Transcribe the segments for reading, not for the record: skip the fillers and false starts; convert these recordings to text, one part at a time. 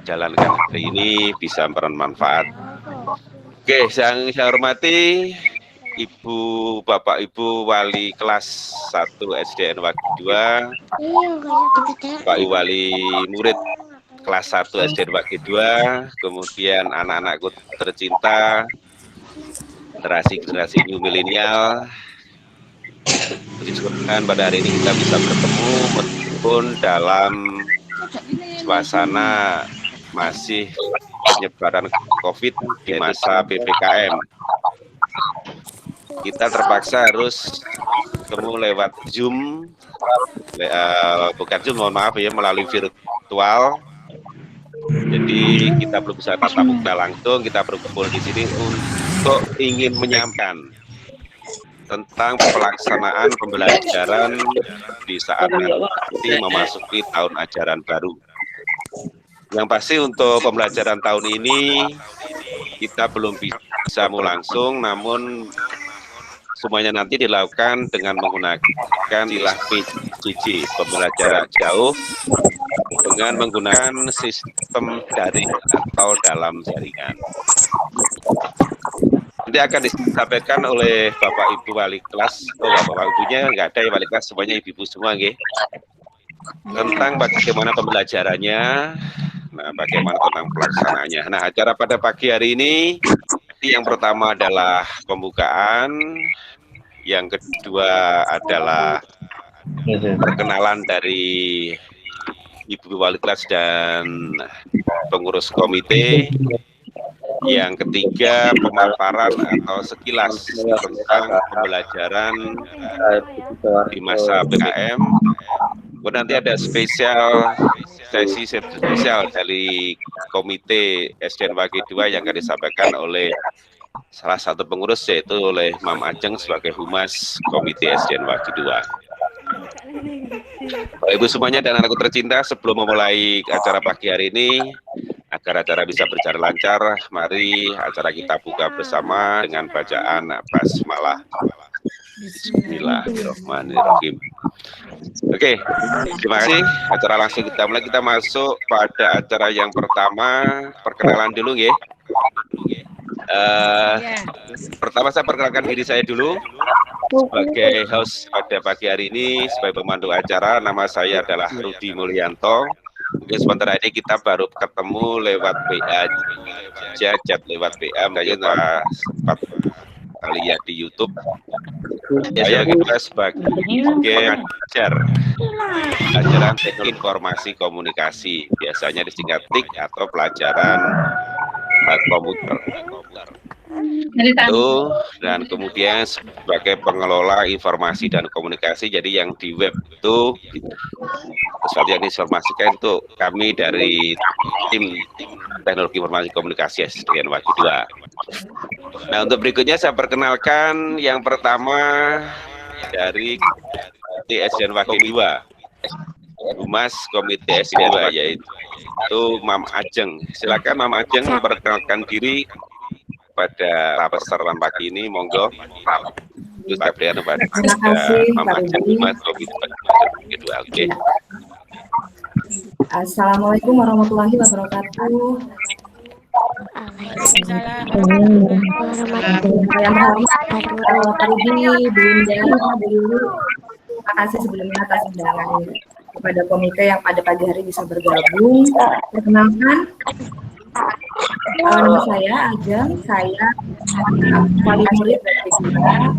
jalankan hari ini bisa bermanfaat. Oke, yang saya hormati Ibu, Bapak, Ibu Wali kelas 1 SDN Wagi 2, Pak Ibu Wali murid kelas 1 SDN Wagi 2, kemudian anak-anakku tercinta, generasi new milenial. Puji Tuhan pada hari ini kita bisa bertemu meskipun dalam suasana masih penyebaran COVID di masa PPKM. Kita terpaksa harus ketemu lewat Zoom, bukan Zoom, mohon maaf ya, melalui virtual. Jadi kita belum bisa tatap muka langsung, kita berkumpul di sini untuk ingin menyampaikan tentang pelaksanaan pembelajaran di saat nanti memasuki tahun ajaran baru. Yang pasti untuk pembelajaran tahun ini kita belum bisa langsung, namun semuanya nanti dilakukan dengan menggunakan istilah PJJ, pembelajaran jauh, dengan menggunakan sistem daring atau dalam jaringan. Nanti akan disampaikan oleh Bapak Ibu Wali kelas, Bapak Ibunya nggak ada ya wali kelas, semuanya ibu-ibu semua, nggih. Tentang bagaimana pembelajarannya, nah bagaimana tentang pelaksanaannya. Nah, acara pada pagi hari ini, yang pertama adalah pembukaan, yang kedua adalah perkenalan dari Ibu Wali kelas dan pengurus komite. Yang ketiga, pemaparan atau sekilas tentang pembelajaran di masa PPKM. Kemudian nanti ada sesi spesial dari komite SDN Wagi 2 yang akan disampaikan oleh salah satu pengurus, yaitu oleh Mam Ajeng sebagai Humas Komite SDN Wagi 2. Bapak Ibu semuanya dan anakku tercinta, sebelum memulai acara pagi hari ini, agar acara bisa berjalan lancar, mari acara kita buka bersama dengan bacaan basmalah. Bismillahirrahmanirrahim. Oke, terima kasih. Acara langsung kita mulai. Kita masuk pada acara yang pertama, perkenalan dulu ya. Pertama saya perkenalkan diri saya dulu sebagai host pada pagi hari ini, sebagai pemandu acara. Nama saya adalah Rudi Mulyanto. Mungkin sebentar ini kita baru ketemu lewat WA, chat lewat WA, saya sempat lihat di YouTube. Saya juga sebagai pengajar pelajaran teknik informasi komunikasi, biasanya disingkat TIK atau pelajaran komputer. Itu, dan kemudian sebagai pengelola informasi dan komunikasi, jadi yang di web itu sesuatu yang diinformasikan itu kami dari tim teknologi informasi komunikasi SDN Wagi 2. Nah, untuk berikutnya saya perkenalkan yang pertama dari SDN Wagi 2, Humas Komite SDN 2, yaitu Mam Ajeng. Silakan Mam Ajeng memperkenalkan diri pada peserta pagi ini, monggo. Terima kasih Pak Rudi. Oke. Assalamualaikum warahmatullahi wabarakatuh. Saya hormat Pak Rudi, Bu Indah, Bu Lulu. Terima kasih sebelumnya atas undangan kepada komite yang pada pagi hari bisa bergabung. Perkenalkan, nama saya Ajeng, saya wali murid dari Bima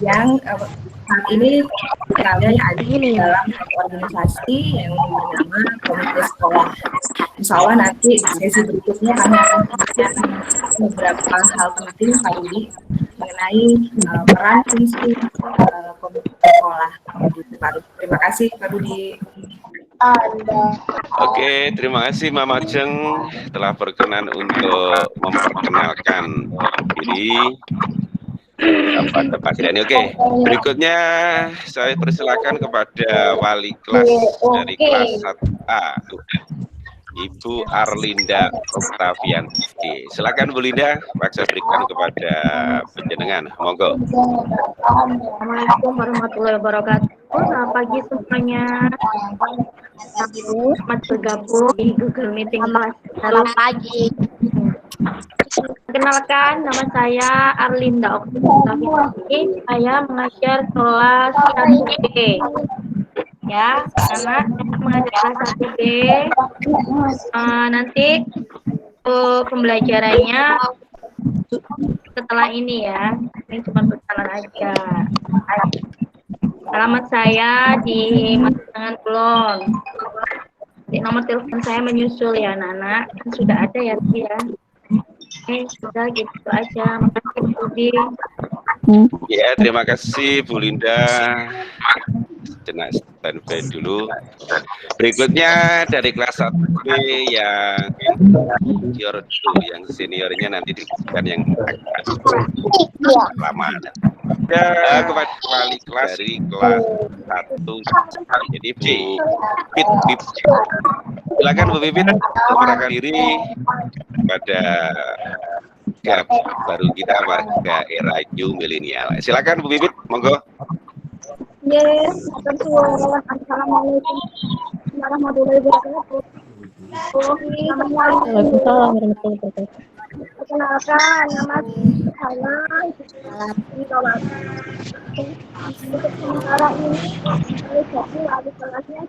yang saat ini berada dalam satu organisasi yang bernama Komite Sekolah. Insya Allah nanti di sesi berikutnya kami akan membahas beberapa hal penting Pak Rudi mengenai peran fungsi Komite Sekolah. Terima kasih Pak Rudi. Oke, terima kasih Mama Ajeng telah berkenan untuk memperkenalkan diri pada pagi ini. Oke, berikutnya saya persilakan kepada wali kelas dari kelas 1A, Ibu Arlinda Oktavianti. Silakan Bu Linda, saya berikan kepada penjenengan. Monggo. Assalamualaikum warahmatullahi wabarakatuh. Selamat pagi semuanya. Selamat bergabung di Google Meeting. Selamat pagi. Perkenalkan, nama saya Arlinda Oktaviani. Saya mengajar kelas 1B. Ya, anak mengajar kelas 1B. Nanti pembelajarannya setelah ini ya. Ini cuma perkenalan aja. Alamat saya di Matangan Kulon. Nomor telepon saya menyusul ya anak-anak. Kan sudah ada ya Budi ya. Sudah gitu aja. Makasih Budi. Ya, terima kasih Bu Linda. Jenak standby dulu. Berikutnya dari kelas 1B yang senior dulu, yang seniornya nanti diberikan yang agak lama. Ya, kepada wali kelas dari kelas 1. Jadi Bu Pipit. Silakan Bu Pipit memperkenalkan diri pada baru kita warga era new milenial. Silakan Bu Pipit, monggo. Assalamualaikum warahmatullahi wabarakatuh. Perkenalkan, nama saya untuk sementara ini saya jadi wali kelasnya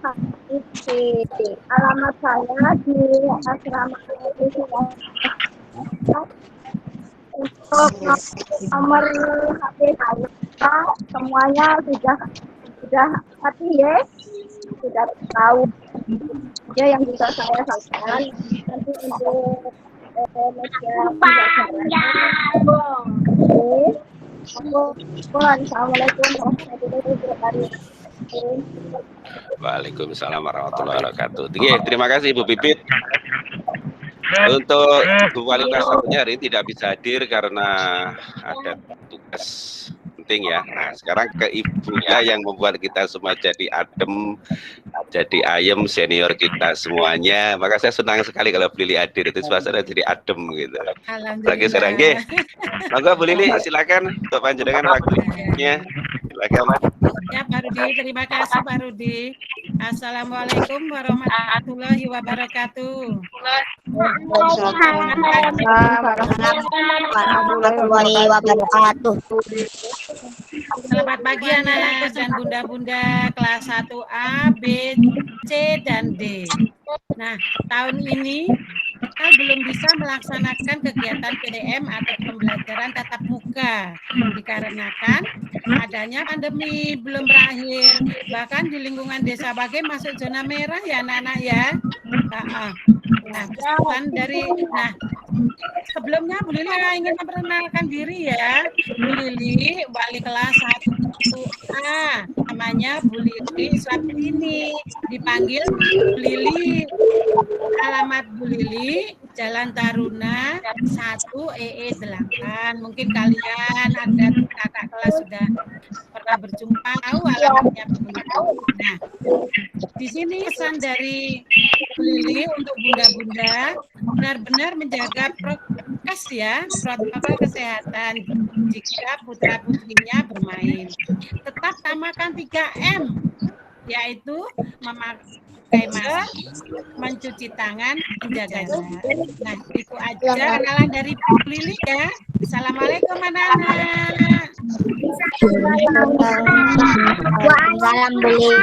alamat saya di asrama untuk nomor HP saya semuanya sudah hati ya, sudah tahu ya yang bisa saya sampaikan. Nanti untuk media Assalamualaikum warahmatullahi wabarakatuh. Waalaikumsalam warahmatullahi wabarakatuh. Terima kasih Ibu Pipit. Untuk Bu Wali kelas satunya hari ini tidak bisa hadir karena ada tugas penting ya. Nah, sekarang ke ibunya yang membuat kita semua jadi adem, jadi ayem, senior kita semuanya. Maka saya senang sekali kalau Bu Lili hadir, itu suasana jadi adem gitu. Lagi serang monggo Bu Lili silakan untuk panjenengan waktunya. Silakan. Ya Pak Rudi, terima kasih Pak Rudi. Assalamualaikum warahmatullahi wabarakatuh. Warahmatullahi wabarakatuh. Selamat pagi anak dan bunda-bunda kelas 1A, B, C, dan D. Nah, tahun ini kita belum bisa melaksanakan kegiatan PDM atau pembelajaran tatap muka dikarenakan adanya pandemi belum berakhir. Bahkan di lingkungan desa Bage masuk zona merah ya anak-anak ya. Sebelumnya Bu Lili ingin memperkenalkan diri ya. Bu Lili wali kelas 1A, namanya Bu Lili Swaptini, dipanggil Bu Lili. Alamat Bu Lili, Jalan Taruna 1 EE8. Mungkin kalian ada kakak kelas sudah pernah berjumpa, tahu alamatnya Bu Lili. Nah, di sini pesan dari Bu Lili untuk bunda-bunda benar-benar menjaga prokes ya, protokol kesehatan jika putra-putrinya bermain. Tetap tamakan 3M, yaitu memakai masker, mencuci tangan, menjaga jarak. Nah, itu aja kenalan dari Bu Lili ya. Assalamualaikum anak-anak. Salam Bu Lili.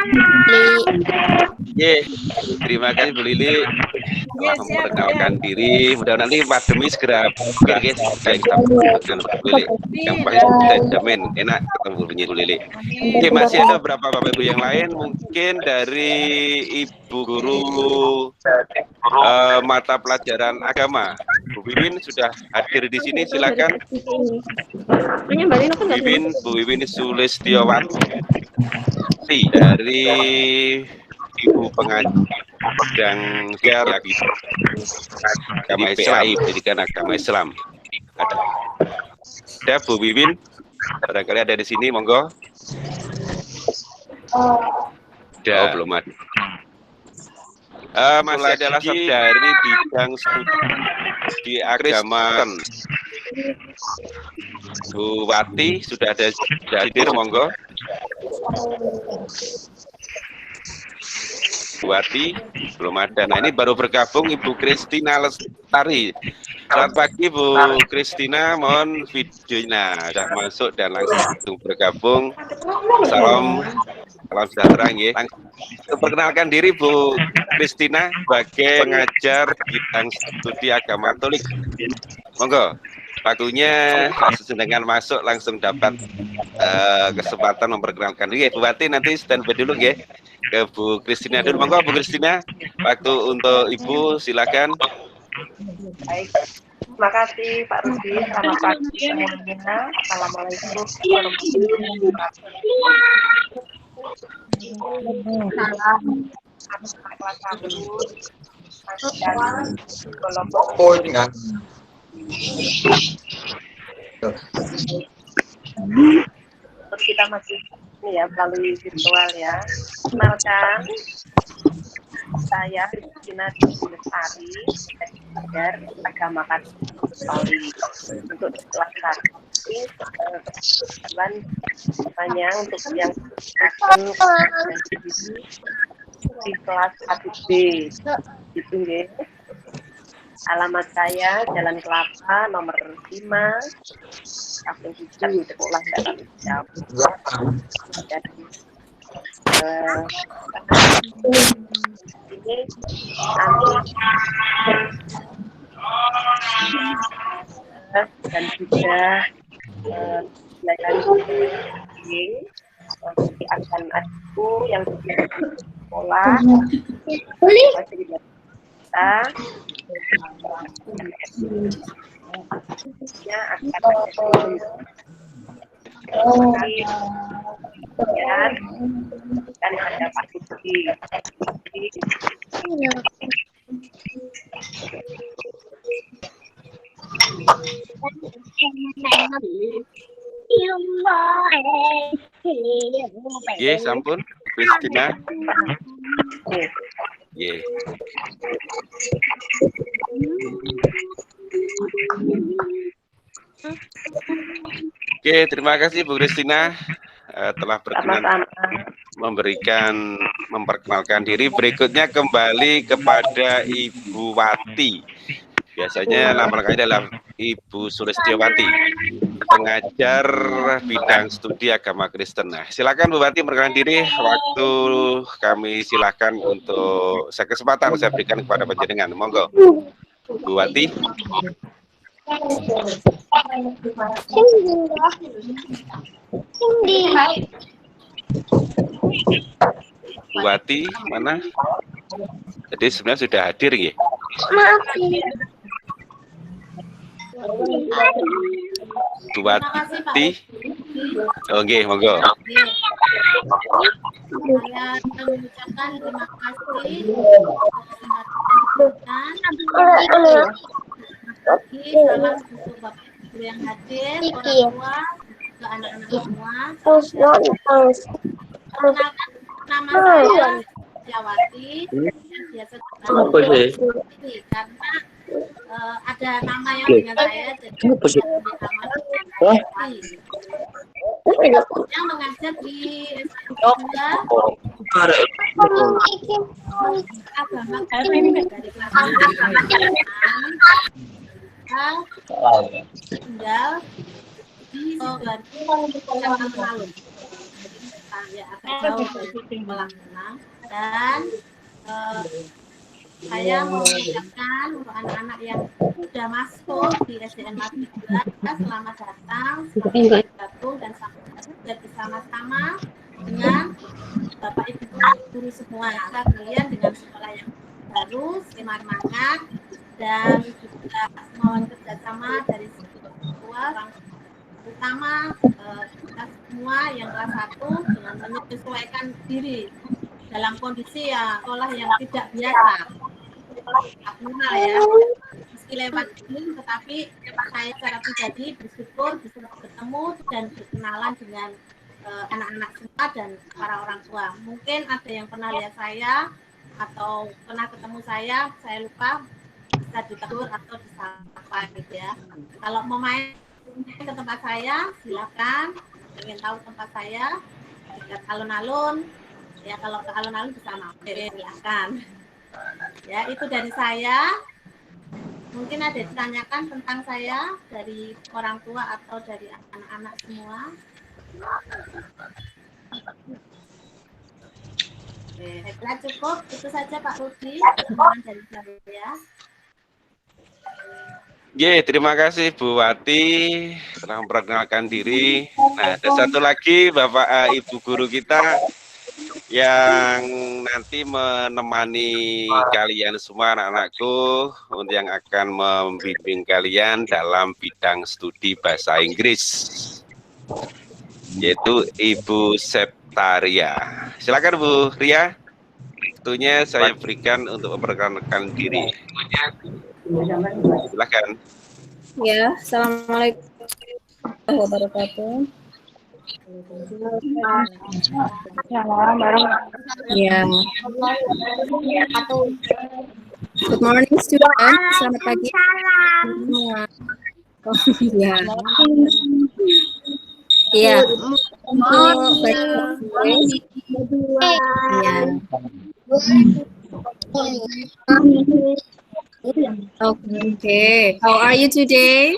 Terima kasih Bu Lili telah memperkenalkan diri. Mudah-mudahan nanti pandemi segera berakhir. Kita dengan Bu Lili. Yang paling saya jamin enak ketemu Bu Lili. Oke, masih ada beberapa Bapak Ibu yang lain, mungkin dari Ibu Guru mata pelajaran agama. Bu Wiwin sudah hadir di sini, silakan. Bu Wiwin Sulistiawati dari Ibu pengajar agama Islam, pendidikan agama Islam. Ada Bu Wiwin, barangkali ada di sini, monggo. Belum ada. Masih adalah dari bidang studi agama. Bu Wati sudah ada hadir, monggo. Wati belum ada. Nah, ini baru bergabung Ibu Kristina Lestari. Selamat pagi Bu Kristina, mohon videonya sudah masuk dan langsung bergabung. Salam sejahtera nggih. Langsung perkenalkan diri Bu Kristina sebagai pengajar bidang studi agama Katolik. Monggo, waktunya dengan masuk langsung dapat kesempatan memperkenalkan diri. Bu Wati nanti standby dulu nggih. Ke Bu Kristina dulu. Monggo Bu Kristina, waktu untuk Ibu silakan. Baik, terima kasih Pak Rudi. Selamat pagi semuanya. Assalamualaikum warahmatullahi wabarakatuh. Salam anak kelas 1 dan kelompok. Terus kita masih ini ya melalui virtual ya. Kenalkan, saya Kristina Lestari, ajar agama Katolik. Untuk kelas 1 kebetulan hanya untuk yang di kelas 1B itu nggih. Alamat saya Jalan Kelapa nomor 5 Kampung Hijau Sekolah Dalam Hijau. Ini dan juga belajar akan adikku yang di sekolah masih di kita ya akan dan ada Pak Rudi. Ye, sampun Kristina. Ye. Oke, terima kasih Bu Kristina telah berkenan memperkenalkan diri. Berikutnya kembali kepada Ibu Wati. Biasanya nama lengkapnya adalah Ibu Sulistiawati, pengajar bidang studi agama Kristen. Nah, silakan Bu Wati memperkenalkan diri. Waktu kami silakan untuk kesempatan saya berikan kepada panjenengan. Monggo, Bu Wati. Bu Wati mana? Jadi sebenarnya sudah hadir ya? Bu Wati. Oke, monggo. Saya mengucapkan terima kasih salam untuk Bapak Ibu yang hadir, orang tua, ke anak-anak semua. Perkenalkan, nama saya Jawati, yang biasa ini karena ada nama yang dengan saya, jadi yang mengajar di agama dari kelas tinggal di tahun lalu, ya agak jauh dari pelaksanaan dan saya mau mengucapkan untuk anak-anak yang sudah masuk di SDN 13, selamat datang, selamat bergabung dan bersama-sama dengan Bapak Ibu guru semua. Kalian dengan sekolah yang baru, semangat dan juga mohon kerjasama dari semua orang, terutama kita semua yang kelas 1 dengan menyesuaikan diri dalam kondisi ya sekolah yang tidak biasa, abnormal ya, meski lewat Zoom, tetapi saya secara pribadi bersyukur bisa bertemu dan berkenalan dengan anak-anak semua dan para orang tua. Mungkin ada yang pernah lihat saya atau pernah ketemu saya lupa, bisa ditegur atau disapa gitu ya. Kalau mau main ke tempat saya silakan, ingin tahu tempat saya dekat alun-alun Ya kalau ke alun-alun bisa mampir, silakan. Ya itu dari saya. Mungkin ada ditanyakan tentang saya dari orang tua atau dari anak-anak semua. Oke, saya kira cukup. Itu saja Pak Rudi, pertemuan dari saya. Terima kasih Bu Wati telah memperkenalkan diri. Nah, ada satu lagi Bapak Ibu guru kita yang nanti menemani kalian semua anak-anakku untuk yang akan membimbing kalian dalam bidang studi bahasa Inggris, yaitu Ibu Septaria. Silakan Bu Ria, waktunya saya berikan untuk memperkenalkan diri. Silakan. Ya, assalamualaikum warahmatullahi wabarakatuh. Ya. Good morning student. Selamat pagi semua. Oh, ya. Iya. Untuk bahasa Inggris. Ya. Okay. How are you today?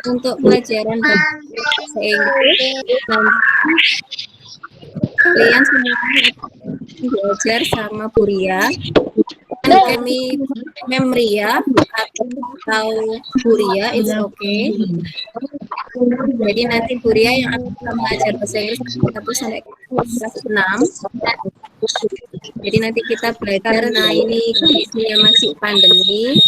Untuk pelajaran bahasa Inggris, kalian semua belajar sama Bu Ria. Kami Memria atau Bu Ria, it's okay. Jadi nanti Bu Ria yang akan mengajar bahasa Inggris 1 sampai kelas 6. Jadi nanti kita belajar, nah ini kondisinya masih pandemi.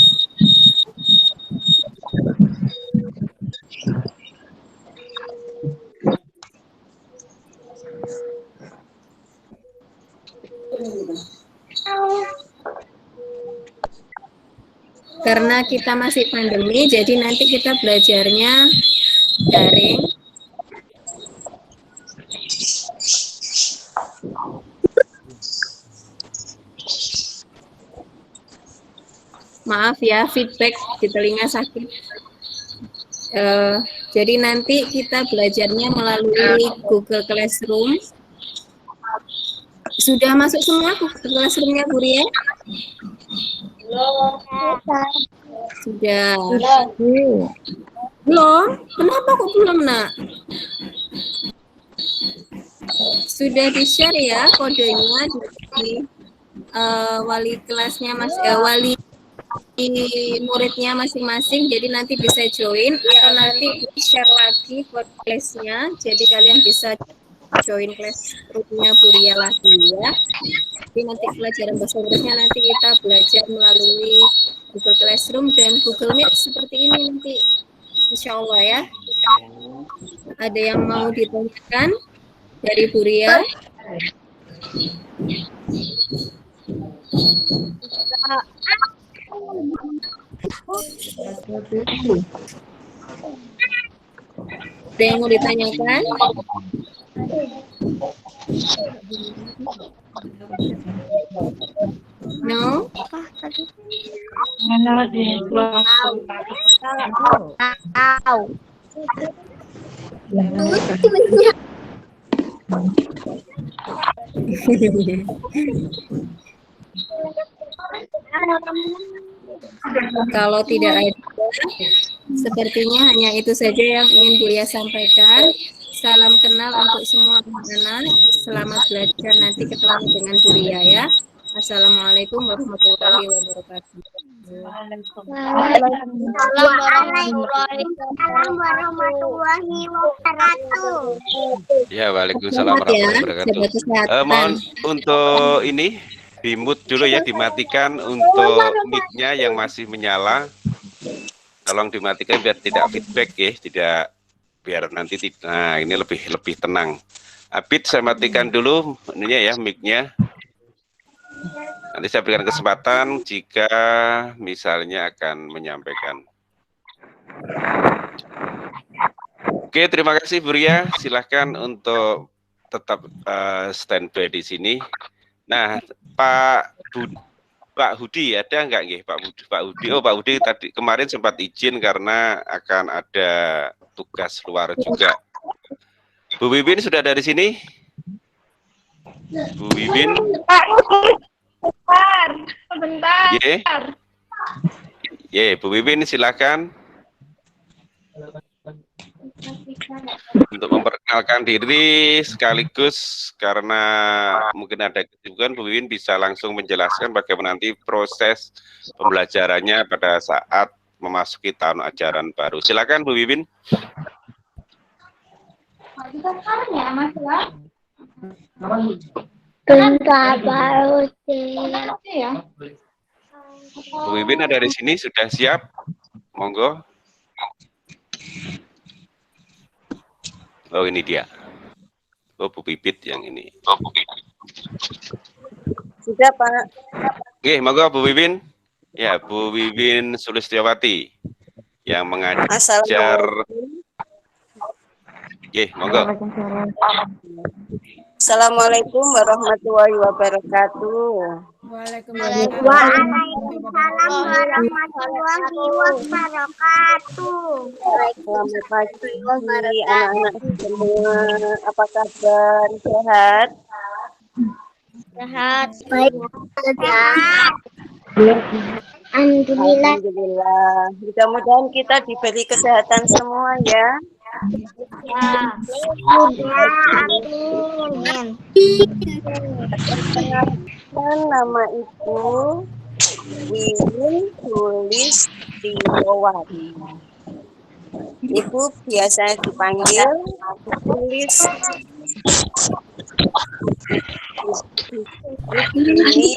Karena kita masih pandemi, jadi nanti kita belajarnya daring. Maaf ya, feedback di telinga sakit. Jadi nanti kita belajarnya melalui Google Classroom. Sudah masuk semua Google Classroom-nya Bu Ria? Sudah. Belum? Kenapa kok belum, Nak? Sudah di-share ya kodenya di wali kelasnya wali muridnya masing-masing, jadi nanti bisa join atau nanti share lagi kode kelasnya, jadi kalian bisa join kelas roomnya Bu Ria lagi ya. Jadi nanti pelajaran bahasa Inggrisnya nanti kita belajar melalui Google Classroom dan Google Meet seperti ini nanti, insya Allah ya. Ada yang mau ditanyakan dari Bu Ria? Ada yang mau ditanyakan? No? Kalau tidak ada, sepertinya hanya itu saja yang ingin Bu Ria sampaikan. Salam kenal untuk semua anak-anak. Selamat belajar, nanti ketemu dengan Bu Ria ya. Assalamualaikum warahmatullahi wabarakatuh. Ya, waalaikumsalam warahmatullahi wabarakatuh. Mohon untuk ini di mute dulu ya, dimatikan untuk mic-nya yang masih menyala. Tolong dimatikan biar tidak feedback ya, tidak biar nanti nah ini lebih tenang. Abid saya matikan dulu ininya ya mic-nya. Nanti saya berikan kesempatan jika misalnya akan menyampaikan. Oke, terima kasih Bu Ria. Silahkan untuk tetap standby di sini. Nah, Pak Hudi ada nggak nggih Pak Hudi? Oh, Pak Hudi tadi kemarin sempat izin karena akan ada tugas luar juga. Bu Wiwin sudah dari sini? Bu Wiwin? Sebentar. Ye, Bu Wiwin silakan untuk memperkenalkan diri sekaligus karena mungkin ada kesibukan, Bu Wiwin bisa langsung menjelaskan bagaimana nanti proses pembelajarannya pada saat memasuki tahun ajaran baru. Silakan Bu Wiwin. Bu Wiwin ada di sini, sudah siap? Monggo. Oh, ini dia. Oh, Bu Pipit yang ini. Sudah, Pak. Oke, monggo Bu Wiwin. Ya, Bu Wiwin Sulistiawati yang mengajar. Monggo. Assalamualaikum warahmatullahi wabarakatuh. Waalaikumsalam warahmatullahi wabarakatuh. Selamat pagi anak-anak semua. Apa kabar? Sehat? Sehat. Baik. Alhamdulillah. Mudah-mudahan kita diberi kesehatan semua ya. Amin. Nama Ibu Wiwin Sulistiawati. Ibu biasa dipanggil Tulis. Ini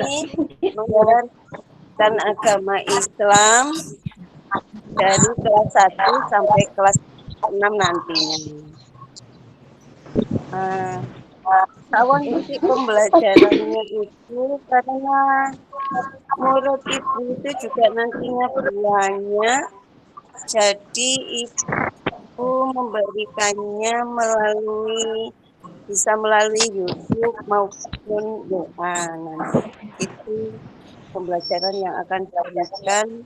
mengajarkan agama Islam dari kelas 1 sampai kelas 6 nantinya. Kawan titik pembelajarannya itu karena menurut ibu itu juga nantinya banyak, jadi ibu memberikannya bisa melalui YouTube maupun WA. Nanti itu pembelajaran yang akan diberikan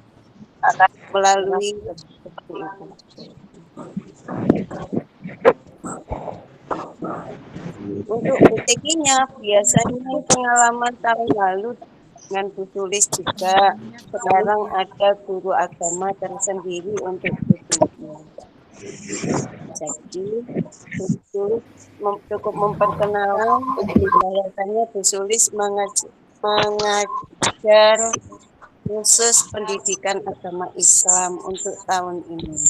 melalui seperti itu. Untuk UTK-nya biasanya pengalaman tahun lalu dengan Bu Tulis juga. Sekarang ada guru agama tersendiri untuk UTK-nya. Jadi Bu Tulis cukup memperkenalkan biasanya Bu Tulis mengajar khusus pendidikan agama Islam untuk tahun ini.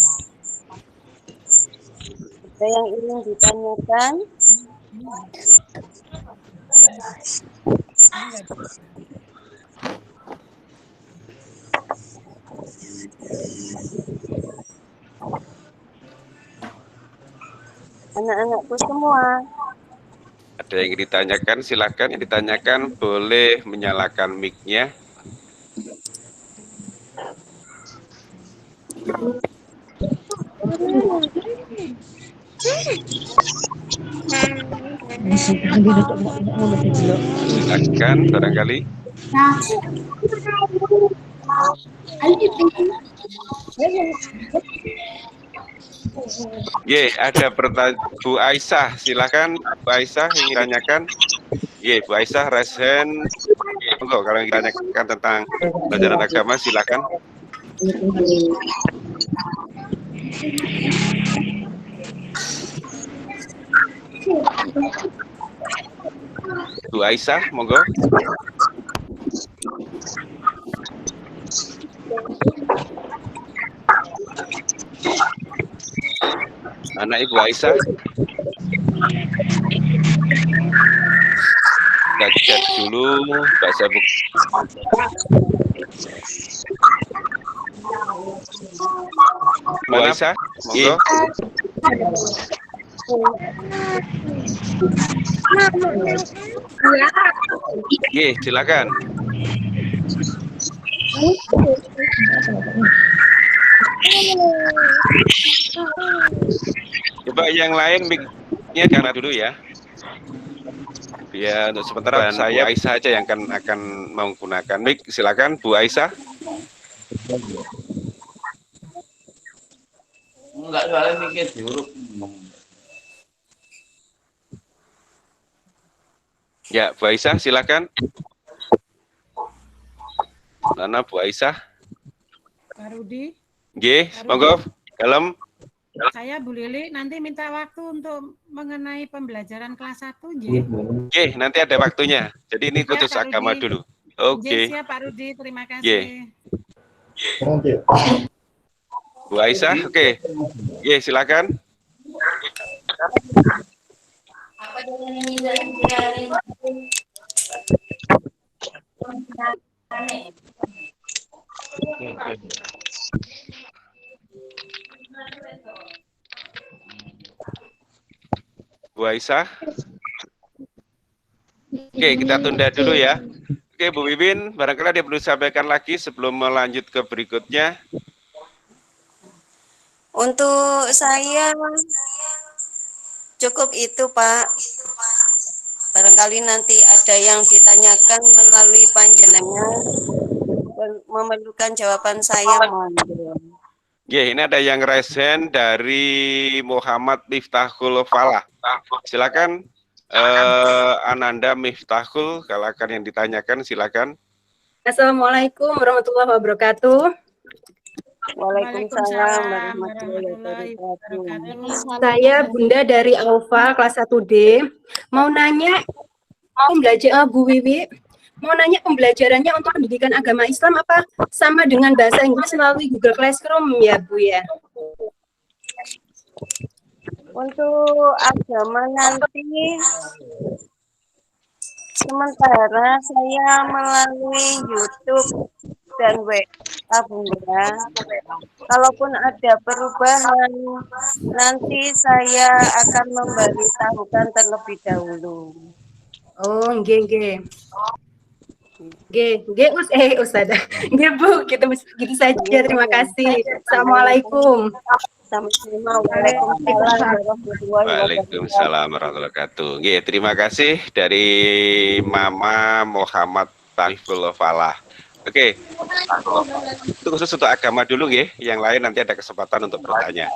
Ada yang ingin ditanyakan? Anak-anakku semua. Ada yang ingin ditanyakan, silakan. Yang ditanyakan boleh menyalakan mic-nya. Silakan barangkali. Ada pertanyaan Bu Aisyah, silakan Bu Aisyah yang ditanyakan. Bu Aisyah raise hand. Monggo kalau yang ditanyakan tentang pelajaran agama silakan. Bu Aisyah, monggo. Anak Ibu Aisyah. Kita cek dulu, baca buku. Bu Aisyah, monggo. Silakan. Coba yang lain mic-nya jangan dulu ya. Ya, untuk sementara saya Bu Aisyah aja yang akan menggunakan mic. Silakan Bu Aisyah. Enggak soalnya mikir diurut. Ya, Bu Aisyah silakan. Mana Bu Aisyah? Pak Rudi. Nggih, monggo. Dalam. Saya Bu Lili nanti minta waktu untuk mengenai pembelajaran kelas 1, nggih. Nggih, nanti ada waktunya. Jadi ini khusus Pak agama Rudi. dulu. Nggih, Oke. siap Pak Rudi, terima kasih. Nggih. Bu Aisyah, oke. Nggih, silakan. Apa dengan ini dari Bu Aisyah. Oke, kita tunda dulu ya. Oke, Bu Bibin, barangkali ada perlu disampaikan lagi sebelum melanjut ke berikutnya. Untuk saya cukup itu, Pak. Barangkali nanti ada yang ditanyakan melalui panjenengan memerlukan jawaban saya, monggo. Ya, ini ada yang resen dari Muhammad Miftahul Falah. Silakan Ananda Miftahul, kalau akan yang ditanyakan silakan. Assalamualaikum warahmatullahi wabarakatuh. Waalaikumsalam warahmatullahi wabarakatuh. Saya Bunda dari Alfa kelas 1D. Mau nanya pembelajaran Bu Wiwi, mau nanya pembelajarannya untuk pendidikan agama Islam apa sama dengan bahasa Inggris melalui Google Classroom ya Bu ya? Untuk agama nanti sementara saya melalui YouTube dan WA, Bunda. Kalaupun ada perubahan, nanti saya akan memberitahukan terlebih dahulu. Oh, nggih. Ustazah. Nggih Bu, gitu saja. Terima kasih. Assalamualaikum. Sama-sama. Waalaikumsalam warahmatullahi wabarakatuh. Nggih, terima kasih dari Mama Muhammad Tariful Falah. Oke, itu khusus untuk agama dulu nggih. Yang lain nanti ada kesempatan untuk bertanya.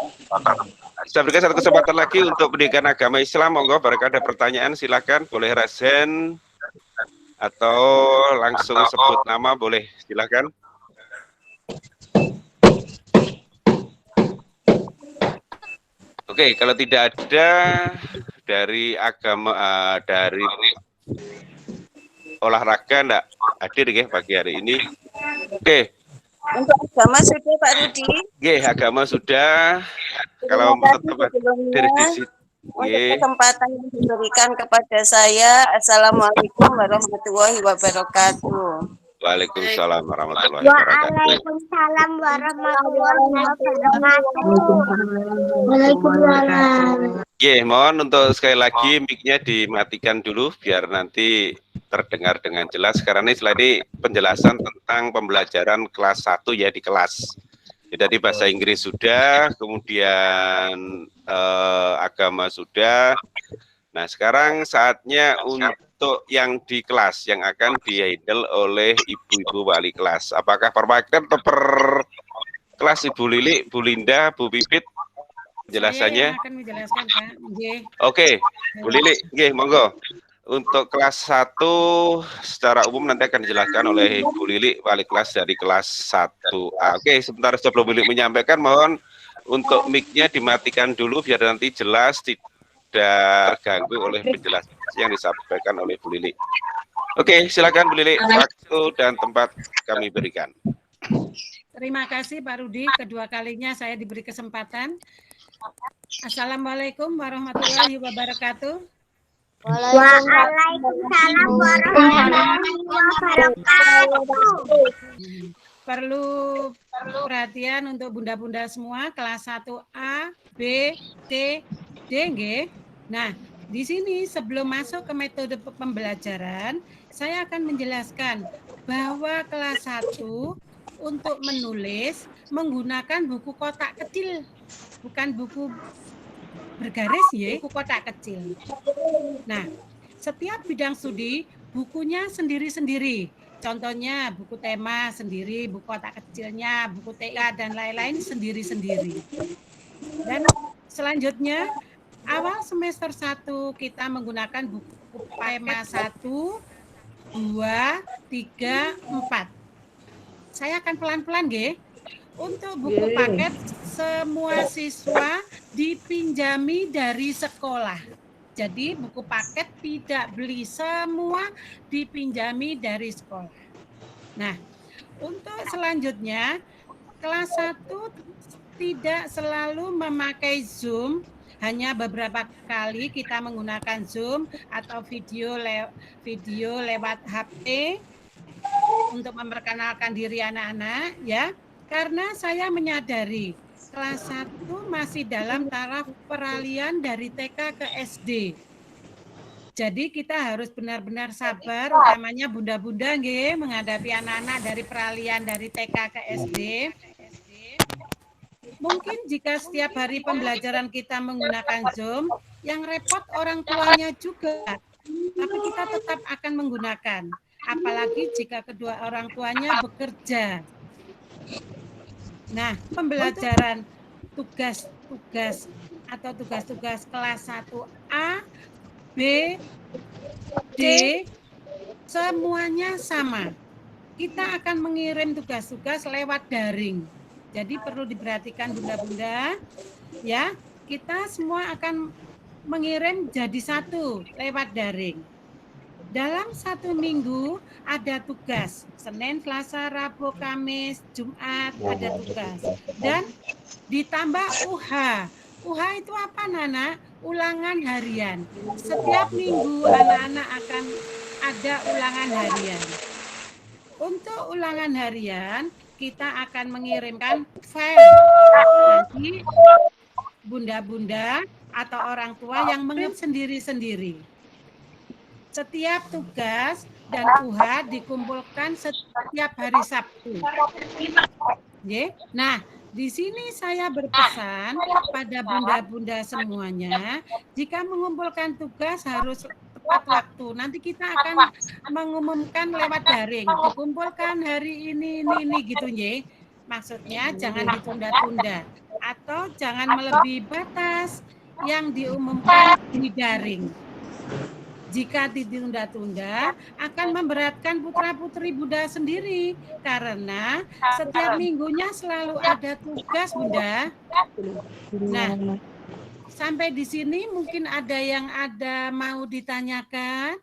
Saya berikan satu kesempatan lagi untuk pendidikan agama Islam. Monggo, barangkali ada pertanyaan silakan. Boleh resen atau langsung sebut nama, boleh silakan. Oke, kalau tidak ada dari agama, dari olahraga enggak hadir ya pagi hari ini. Oke. Untuk agama sudah Pak Rudi? Oke, agama sudah. Kalau tetap dari sisi untuk kesempatan yang diberikan kepada saya. Assalamualaikum warahmatullahi wabarakatuh. Waalaikumsalam warahmatullahi wabarakatuh. Waalaikumsalam warahmatullahi wabarakatuh. Waalaikumsalam. Mohon untuk sekali lagi mic-nya dimatikan dulu biar nanti terdengar dengan jelas. Karena ini penjelasan tentang pembelajaran kelas 1 ya di kelas. Jadi bahasa Inggris sudah, kemudian agama sudah. Nah, sekarang saatnya untuk yang di kelas yang akan di-handle oleh ibu-ibu wali kelas. Apakah perwakilan atau per kelas Ibu Lili, Bu Linda, Bu Pipit penjelasannya? Saya akan menjelaskan, Pak. Oke, Bu Lili, monggo. Untuk kelas 1 secara umum nanti akan dijelaskan oleh Bu Lili, wali kelas dari kelas 1A. Oke, sebentar sebelum Bu Lili menyampaikan, mohon untuk mic-nya dimatikan dulu biar nanti jelas tidak terganggu oleh penjelasan yang disampaikan oleh Bu Lili. Oke, silakan Bu Lili, waktu dan tempat kami berikan. Terima kasih Pak Rudi, kedua kalinya saya diberi kesempatan. Assalamualaikum warahmatullahi wabarakatuh. Waalaikumsalam warahmatullahi wabarakatuh. Perlu perhatian untuk bunda-bunda semua kelas 1A, B, C, D, G. Nah, di sini sebelum masuk ke metode pembelajaran, saya akan menjelaskan bahwa kelas 1 untuk menulis menggunakan buku kotak kecil, bukan buku bergaris ya, buku kotak kecil. Nah, setiap bidang studi bukunya sendiri-sendiri. Contohnya buku tema sendiri, buku otak kecilnya, buku TK dan lain-lain sendiri-sendiri. Dan selanjutnya awal semester 1 kita menggunakan buku tema 1, 2, 3, 4. Saya akan pelan-pelan nggih. Untuk buku paket semua siswa dipinjami dari sekolah. Jadi buku paket tidak beli, semua dipinjami dari sekolah. Nah, untuk selanjutnya kelas 1 tidak selalu memakai Zoom, hanya beberapa kali kita menggunakan Zoom atau video lewat HP untuk memperkenalkan diri anak-anak ya. Karena saya menyadari kelas 1 masih dalam taraf peralihan dari TK ke SD. Jadi kita harus benar-benar sabar, utamanya bunda-bunda nggih, menghadapi anak-anak dari peralihan dari TK ke SD. Mungkin jika setiap hari pembelajaran kita menggunakan Zoom, yang repot orang tuanya juga. Tapi kita tetap akan menggunakan. Apalagi jika kedua orang tuanya bekerja. Nah, pembelajaran tugas-tugas atau tugas-tugas kelas 1A, B, D, semuanya sama. Kita akan mengirim tugas-tugas lewat daring. Jadi perlu diperhatikan bunda-bunda, ya. Kita semua akan mengirim jadi satu lewat daring. Dalam 1 minggu ada tugas, Senin, Selasa, Rabu, Kamis, Jumat ada tugas. Dan ditambah UH. UH itu apa, Nana? Ulangan harian. Setiap minggu anak-anak akan ada ulangan harian. Untuk ulangan harian, kita akan mengirimkan file. Nanti bunda-bunda atau orang tua yang mengirim sendiri-sendiri. Setiap tugas dan UH dikumpulkan setiap hari Sabtu. Nah, di sini saya berpesan pada bunda-bunda semuanya, jika mengumpulkan tugas harus tepat waktu. Nanti kita akan mengumumkan lewat daring. Dikumpulkan hari ini gitu, nggih. Maksudnya jangan ditunda-tunda atau jangan melebihi batas yang diumumkan di daring. Jika ditunda-tunda akan memberatkan putra-putri Bunda sendiri karena setiap minggunya selalu ada tugas, Bunda. Nah, sampai di sini mungkin ada yang mau ditanyakan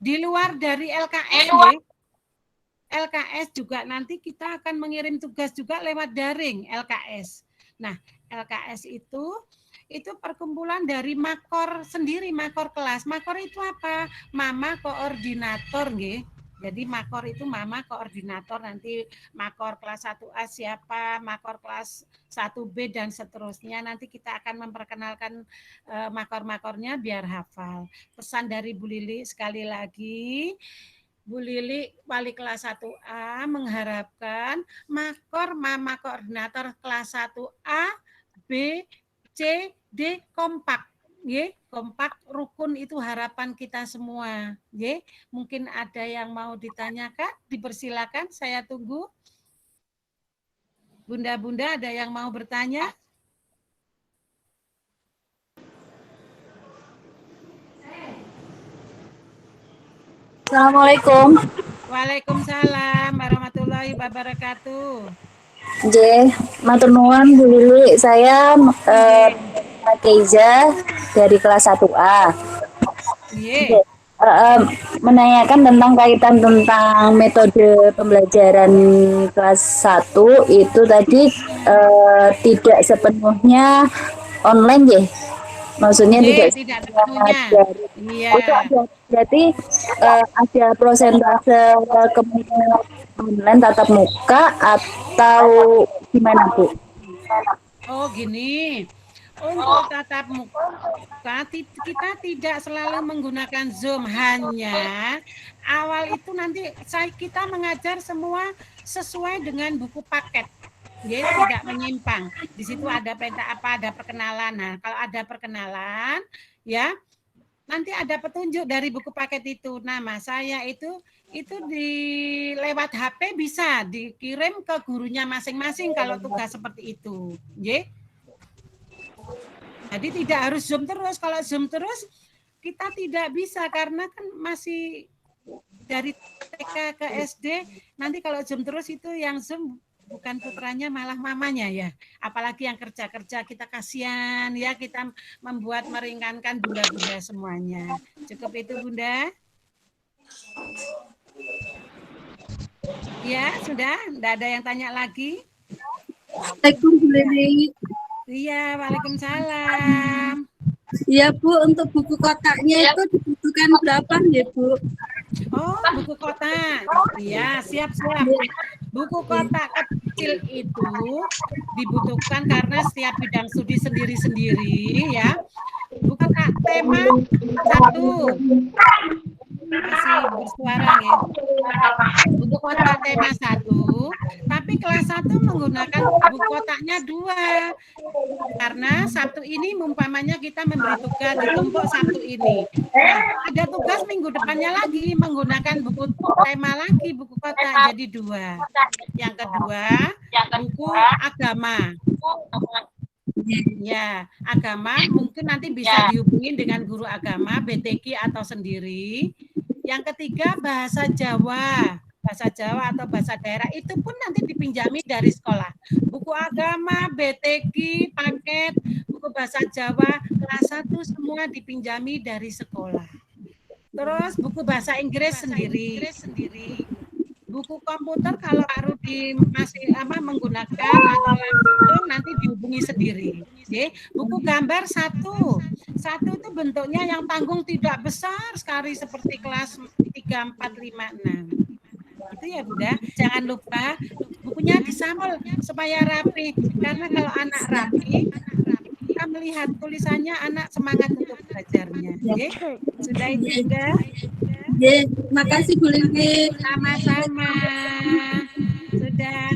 di luar dari LKS, ya? LKS juga nanti kita akan mengirim tugas juga lewat daring LKS. Nah, LKS itu perkumpulan dari makor sendiri, makor kelas. Makor itu apa? Mama koordinator, nggih. Jadi makor itu mama koordinator, nanti makor kelas 1A siapa, makor kelas 1B dan seterusnya. Nanti kita akan memperkenalkan makor-makornya biar hafal. Pesan dari Bu Lili sekali lagi, Bu Lili wali kelas 1A mengharapkan makor mama koordinator kelas 1A, B, C, D kompak, ya, kompak rukun itu harapan kita semua, ya. Mungkin ada yang mau ditanyakan, dipersilakan, saya tunggu. Bunda-bunda ada yang mau bertanya? Assalamualaikum. Waalaikumsalam warahmatullahi wabarakatuh. Matur nuwun Bu Lili, saya Keiza dari kelas 1A. Menanyakan tentang kaitan tentang metode pembelajaran kelas 1 itu tadi tidak sepenuhnya online, ya? Maksudnya tidak sepenuhnya. Iya. Berarti ada prosentase kemungkinan online tatap muka atau gimana, Bu? Oh, gini. Untuk tatap muka kita tidak selalu menggunakan Zoom, hanya awal itu nanti kita mengajar semua sesuai dengan buku paket. Ya, tidak menyimpang. Di situ ada peta apa, ada perkenalan. Nah, kalau ada perkenalan, ya nanti ada petunjuk dari buku paket itu. Nama saya itu di lewat HP bisa dikirim ke gurunya masing-masing kalau tugas seperti itu. Nggih. Jadi tidak harus Zoom terus. Kalau Zoom terus kita tidak bisa karena kan masih dari TK ke SD. Nanti kalau Zoom terus itu yang Zoom bukan putranya malah mamanya ya. Apalagi yang kerja-kerja kita kasihan ya, kita membuat meringankan bunda-bunda semuanya. Cukup itu Bunda? Ya, sudah. Tidak ada yang tanya lagi? Assalamualaikum Bu Lili. Iya, waalaikumsalam. Iya Bu, untuk buku kotaknya itu dibutuhkan berapa ya Bu? Oh, buku kotak. Iya, siap-siap. Buku kotak kecil itu dibutuhkan karena setiap bidang studi sendiri-sendiri ya. Buku kotak tema 1. Masih bersuara ya. Buku kotak tema 1, tapi kelas 1 menggunakan buku kotaknya 2. Karena Sabtu ini umpamanya kita memberi tugas ditumpuk Sabtu ini. Nah, ada tugas minggu depannya lagi menggunakan buku tema lagi, buku kotak jadi 2. Yang kedua, buku agama. Ya, agama mungkin nanti bisa dihubungin dengan guru agama, BTK atau sendiri. Yang ketiga, bahasa Jawa atau bahasa daerah itu pun nanti dipinjami dari sekolah. Buku agama, BTK, paket, buku bahasa Jawa, kelas 1 semua dipinjami dari sekolah. Terus buku bahasa Inggris sendiri. Buku komputer kalau Pak Rudi masih menggunakan atau langsung nanti dihubungi sendiri. Oke. Buku gambar 1 itu bentuknya yang tanggung tidak besar sekali seperti kelas 3, 4, 5, 6. Itu ya Bunda. Jangan lupa bukunya disampel supaya rapi. Karena kalau anak rapi, kita melihat tulisannya anak semangat untuk belajarnya. Oke. Sudah itu Bunda. Terima kasih Bu Lili. Sama-sama. Sudah.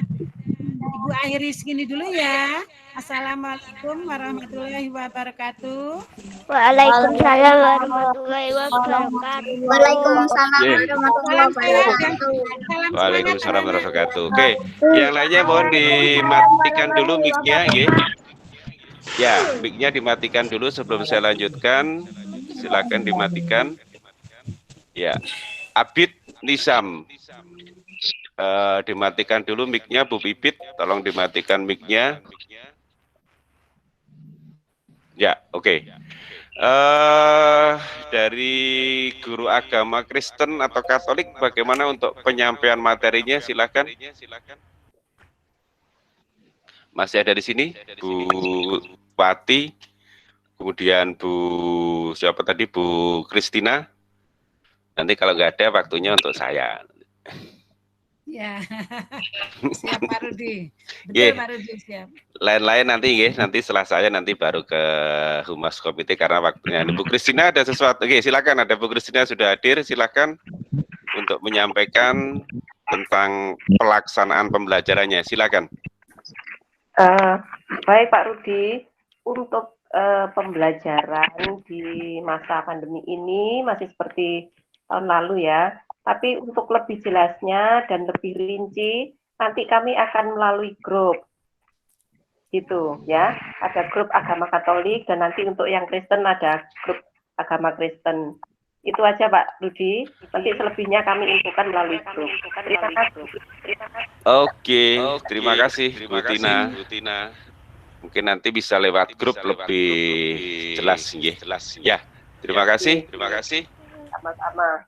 Ibu akhiri segini dulu ya. Assalamualaikum warahmatullahi wabarakatuh. Waalaikumsalam warahmatullahi wabarakatuh. Waalaikumsalam warahmatullahi wabarakatuh. Waalaikumsalam warahmatullahi wabarakatuh. Oke, yang lainnya mohon dimatikan dulu mic-nya, nggih. Ya, mic-nya dimatikan dulu sebelum saya lanjutkan. Silakan dimatikan. Ya, Abid Nisam, dimatikan dulu mic-nya Bu Bibit, tolong dimatikan mic-nya. Ya, oke. Dari guru agama Kristen atau Katolik, bagaimana untuk penyampaian materinya? Silakan. Masih ada di sini, Bu Pati, kemudian siapa tadi, Bu Kristina. Nanti kalau nggak ada waktunya untuk saya. Ya, siap Pak Rudi. Betul Pak Rudi, siap. Lain-lain nanti nanti setelah saya nanti baru ke Humas Komite karena waktunya. Bu Kristina ada sesuatu? Oke, silakan. Ada Bu Kristina sudah hadir, silakan untuk menyampaikan tentang pelaksanaan pembelajarannya. Silakan. Baik Pak Rudi, untuk pembelajaran di masa pandemi ini masih seperti tahun lalu ya, tapi untuk lebih jelasnya dan lebih rinci nanti kami akan melalui grup gitu ya, ada grup agama Katolik dan nanti untuk yang Kristen ada grup agama Kristen. Itu aja Pak Rudi, nanti selebihnya kami infokan melalui grup. Terima kasih. Oke, terima kasih Bu Tina. Mungkin nanti bisa lewat grup lebih jelas ya. Terima kasih. Sama-sama.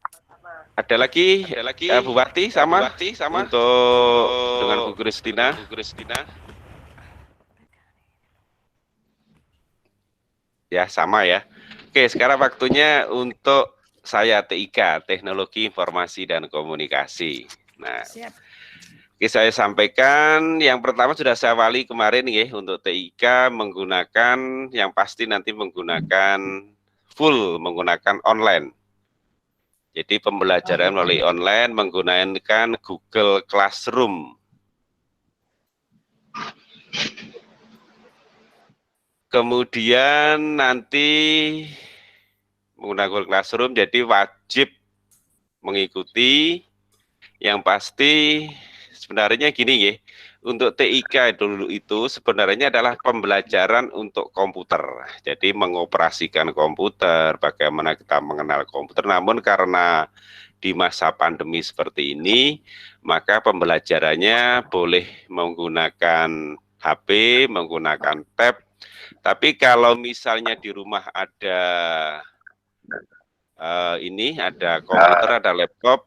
Ada lagi Bu Wati sama untuk dengan Bu Kristina. Ya, sama ya. Oke, sekarang waktunya untuk saya TIK, Teknologi Informasi dan Komunikasi. Nah, oke, saya sampaikan yang pertama sudah saya wali kemarin ya, untuk TIK menggunakan yang pasti nanti menggunakan menggunakan online. Jadi pembelajaran melalui online menggunakan Google Classroom. Kemudian nanti menggunakan Google Classroom, jadi wajib mengikuti. Yang pasti sebenarnya gini ya, untuk TIK dulu itu sebenarnya adalah pembelajaran untuk komputer. Jadi mengoperasikan komputer, bagaimana kita mengenal komputer. Namun karena di masa pandemi seperti ini, maka pembelajarannya boleh menggunakan HP, menggunakan tab. Tapi kalau misalnya di rumah ada ada komputer, ada laptop,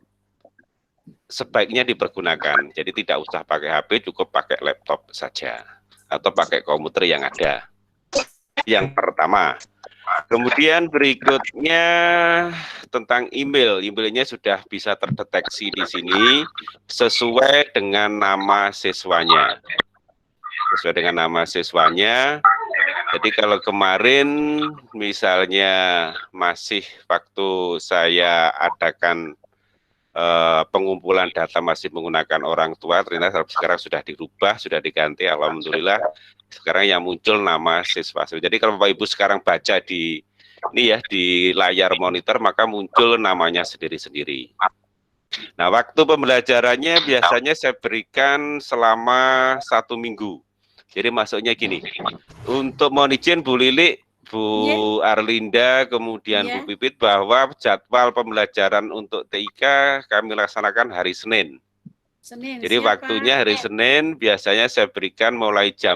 sebaiknya dipergunakan. Jadi tidak usah pakai HP, cukup pakai laptop saja atau pakai komputer yang ada. Yang pertama. Kemudian berikutnya tentang email. Emailnya sudah bisa terdeteksi di sini sesuai dengan nama siswanya. Sesuai dengan nama siswanya. Jadi kalau kemarin misalnya masih waktu saya adakan pengumpulan data masih menggunakan orang tua, ternyata sekarang sudah dirubah, sudah diganti, alhamdulillah. Sekarang yang muncul nama siswa. Jadi kalau Bapak Ibu sekarang baca di ini ya di layar monitor, maka muncul namanya sendiri-sendiri. Nah, waktu pembelajarannya biasanya saya berikan selama 1 minggu. Jadi masuknya gini, untuk mohon izin Bu Lili, Bu Arlinda, kemudian Bu Pipit, bahwa jadwal pembelajaran untuk TIK kami laksanakan hari Senin. Jadi waktunya hari Senin, biasanya saya berikan mulai jam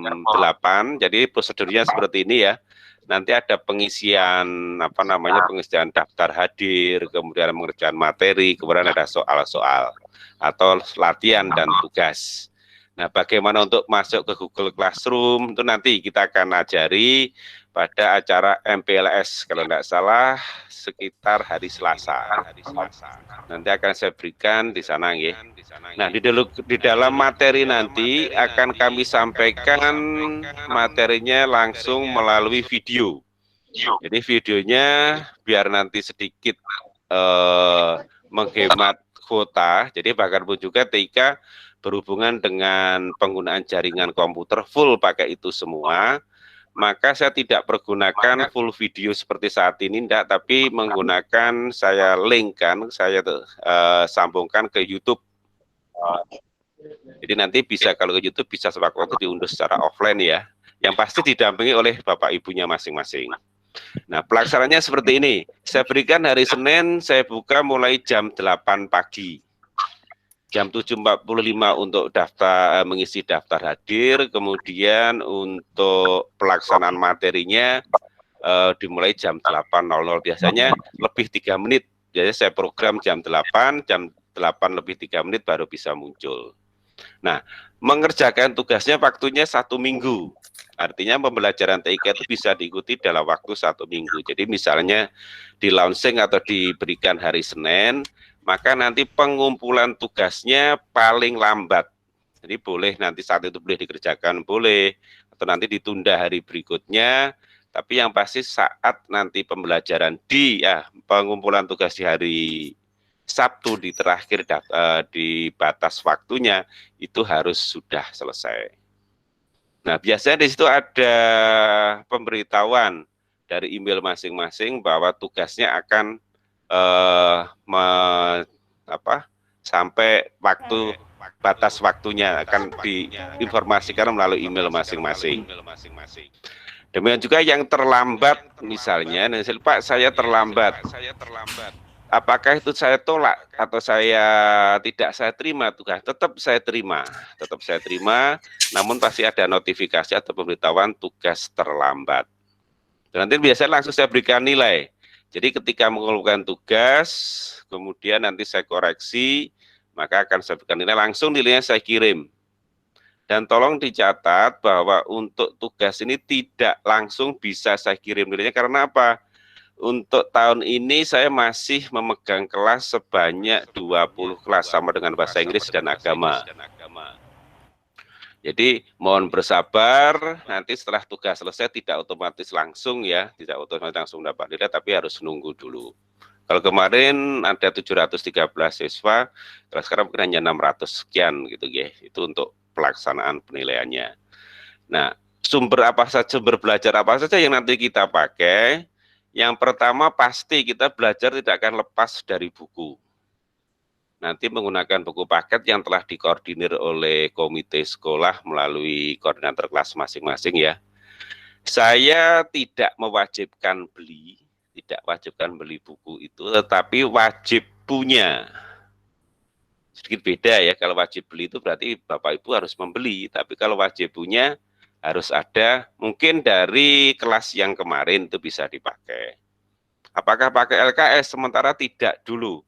8, jadi prosedurnya seperti ini ya. Nanti ada pengisian, pengisian daftar hadir, kemudian mengerjakan materi, kemudian ada soal-soal, atau latihan dan tugas. Nah, bagaimana untuk masuk ke Google Classroom, itu nanti kita akan ajari pada acara MPLS, kalau tidak salah sekitar hari Selasa. Nanti akan saya berikan di sana, ya. Nah, di dalam materi nanti akan kami sampaikan materinya langsung melalui video. Jadi videonya biar nanti sedikit menghemat kuota. Jadi bahkan pun juga TIK berhubungan dengan penggunaan jaringan komputer full pakai itu semua. Maka saya tidak pergunakan full video seperti saat ini, enggak, tapi menggunakan saya linkkan, saya sambungkan ke YouTube. Jadi nanti bisa kalau ke YouTube bisa sewaktu-waktu diunduh secara offline ya. Yang pasti didampingi oleh Bapak Ibunya masing-masing. Nah, pelaksananya seperti ini. Saya berikan hari Senin, saya buka mulai jam 8 pagi. Jam 7.45 untuk mengisi daftar hadir, kemudian untuk pelaksanaan materinya dimulai jam 8.00, biasanya lebih 3 menit. Jadi saya program jam 8 lebih 3 menit baru bisa muncul. Nah, mengerjakan tugasnya waktunya 1 minggu. Artinya pembelajaran TIK itu bisa diikuti dalam waktu 1 minggu. Jadi misalnya di launching atau diberikan hari Senin, maka nanti pengumpulan tugasnya paling lambat. Jadi boleh nanti saat itu boleh dikerjakan, boleh, atau nanti ditunda hari berikutnya. Tapi yang pasti saat nanti pembelajaran pengumpulan tugas di hari Sabtu di terakhir di batas waktunya itu harus sudah selesai. Nah, biasanya di situ ada pemberitahuan dari email masing-masing bahwa tugasnya akan sampai waktu batas waktunya akan diinformasikan melalui email masing-masing. Demikian juga yang terlambat, misalnya, Pak, saya terlambat. Apakah itu saya tolak atau tidak saya terima tugas? Tetap saya terima, namun pasti ada notifikasi atau pemberitahuan tugas terlambat. Dan nanti biasanya langsung saya berikan nilai. Jadi ketika mengumpulkan tugas, kemudian nanti saya koreksi, maka akan saya berikan nilai, langsung nilainya saya kirim. Dan tolong dicatat bahwa untuk tugas ini tidak langsung bisa saya kirim nilainya, karena apa? Untuk tahun ini saya masih memegang kelas sebanyak 20 kelas sama dengan bahasa Inggris dan agama. Jadi mohon bersabar, nanti setelah tugas selesai tidak otomatis langsung ya, tidak otomatis langsung dapat nilai, tapi harus nunggu dulu. Kalau kemarin ada 713 siswa, kalau sekarang mungkin hanya 600 sekian gitu ya, itu untuk pelaksanaan penilaiannya. Nah, sumber belajar apa saja yang nanti kita pakai. Yang pertama pasti kita belajar tidak akan lepas dari buku. Nanti menggunakan buku paket yang telah dikoordinir oleh komite sekolah melalui koordinator kelas masing-masing ya. Saya tidak mewajibkan beli, tidak wajibkan beli buku itu, tetapi wajib punya. Sedikit beda ya, kalau wajib beli itu berarti Bapak Ibu harus membeli, tapi kalau wajib punya harus ada, mungkin dari kelas yang kemarin itu bisa dipakai. Apakah pakai LKS? Sementara tidak dulu.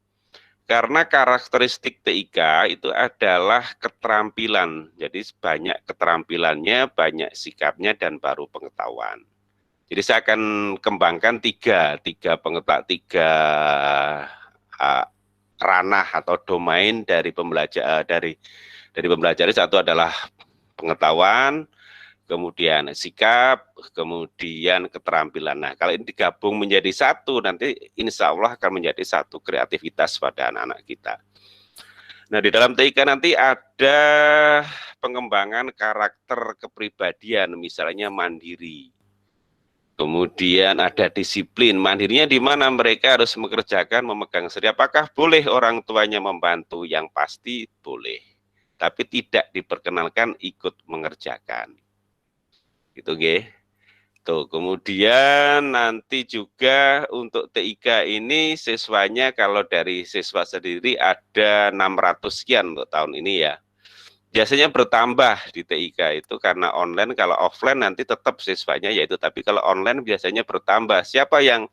Karena karakteristik TIK itu adalah keterampilan. Jadi banyak keterampilannya, banyak sikapnya, dan baru pengetahuan. Jadi saya akan kembangkan tiga ranah atau domain dari pembelajaran. Dari pembelajaran satu adalah pengetahuan, kemudian sikap, kemudian keterampilan. Nah, kalau ini digabung menjadi satu, nanti insya Allah akan menjadi satu kreativitas pada anak-anak kita. Nah, di dalam TIK nanti ada pengembangan karakter kepribadian, misalnya mandiri. Kemudian ada disiplin. Mandirinya di mana mereka harus mengerjakan, memegang sendiri. Apakah boleh orang tuanya membantu? Yang pasti boleh. Tapi tidak diperkenalkan ikut mengerjakan. Gitu nggih. Tuh, kemudian nanti juga untuk TIK ini siswanya kalau dari siswa sendiri ada 600 sekian untuk tahun ini ya. Biasanya bertambah di TIK itu karena online, kalau offline nanti tetap siswanya yaitu, tapi kalau online biasanya bertambah. Siapa yang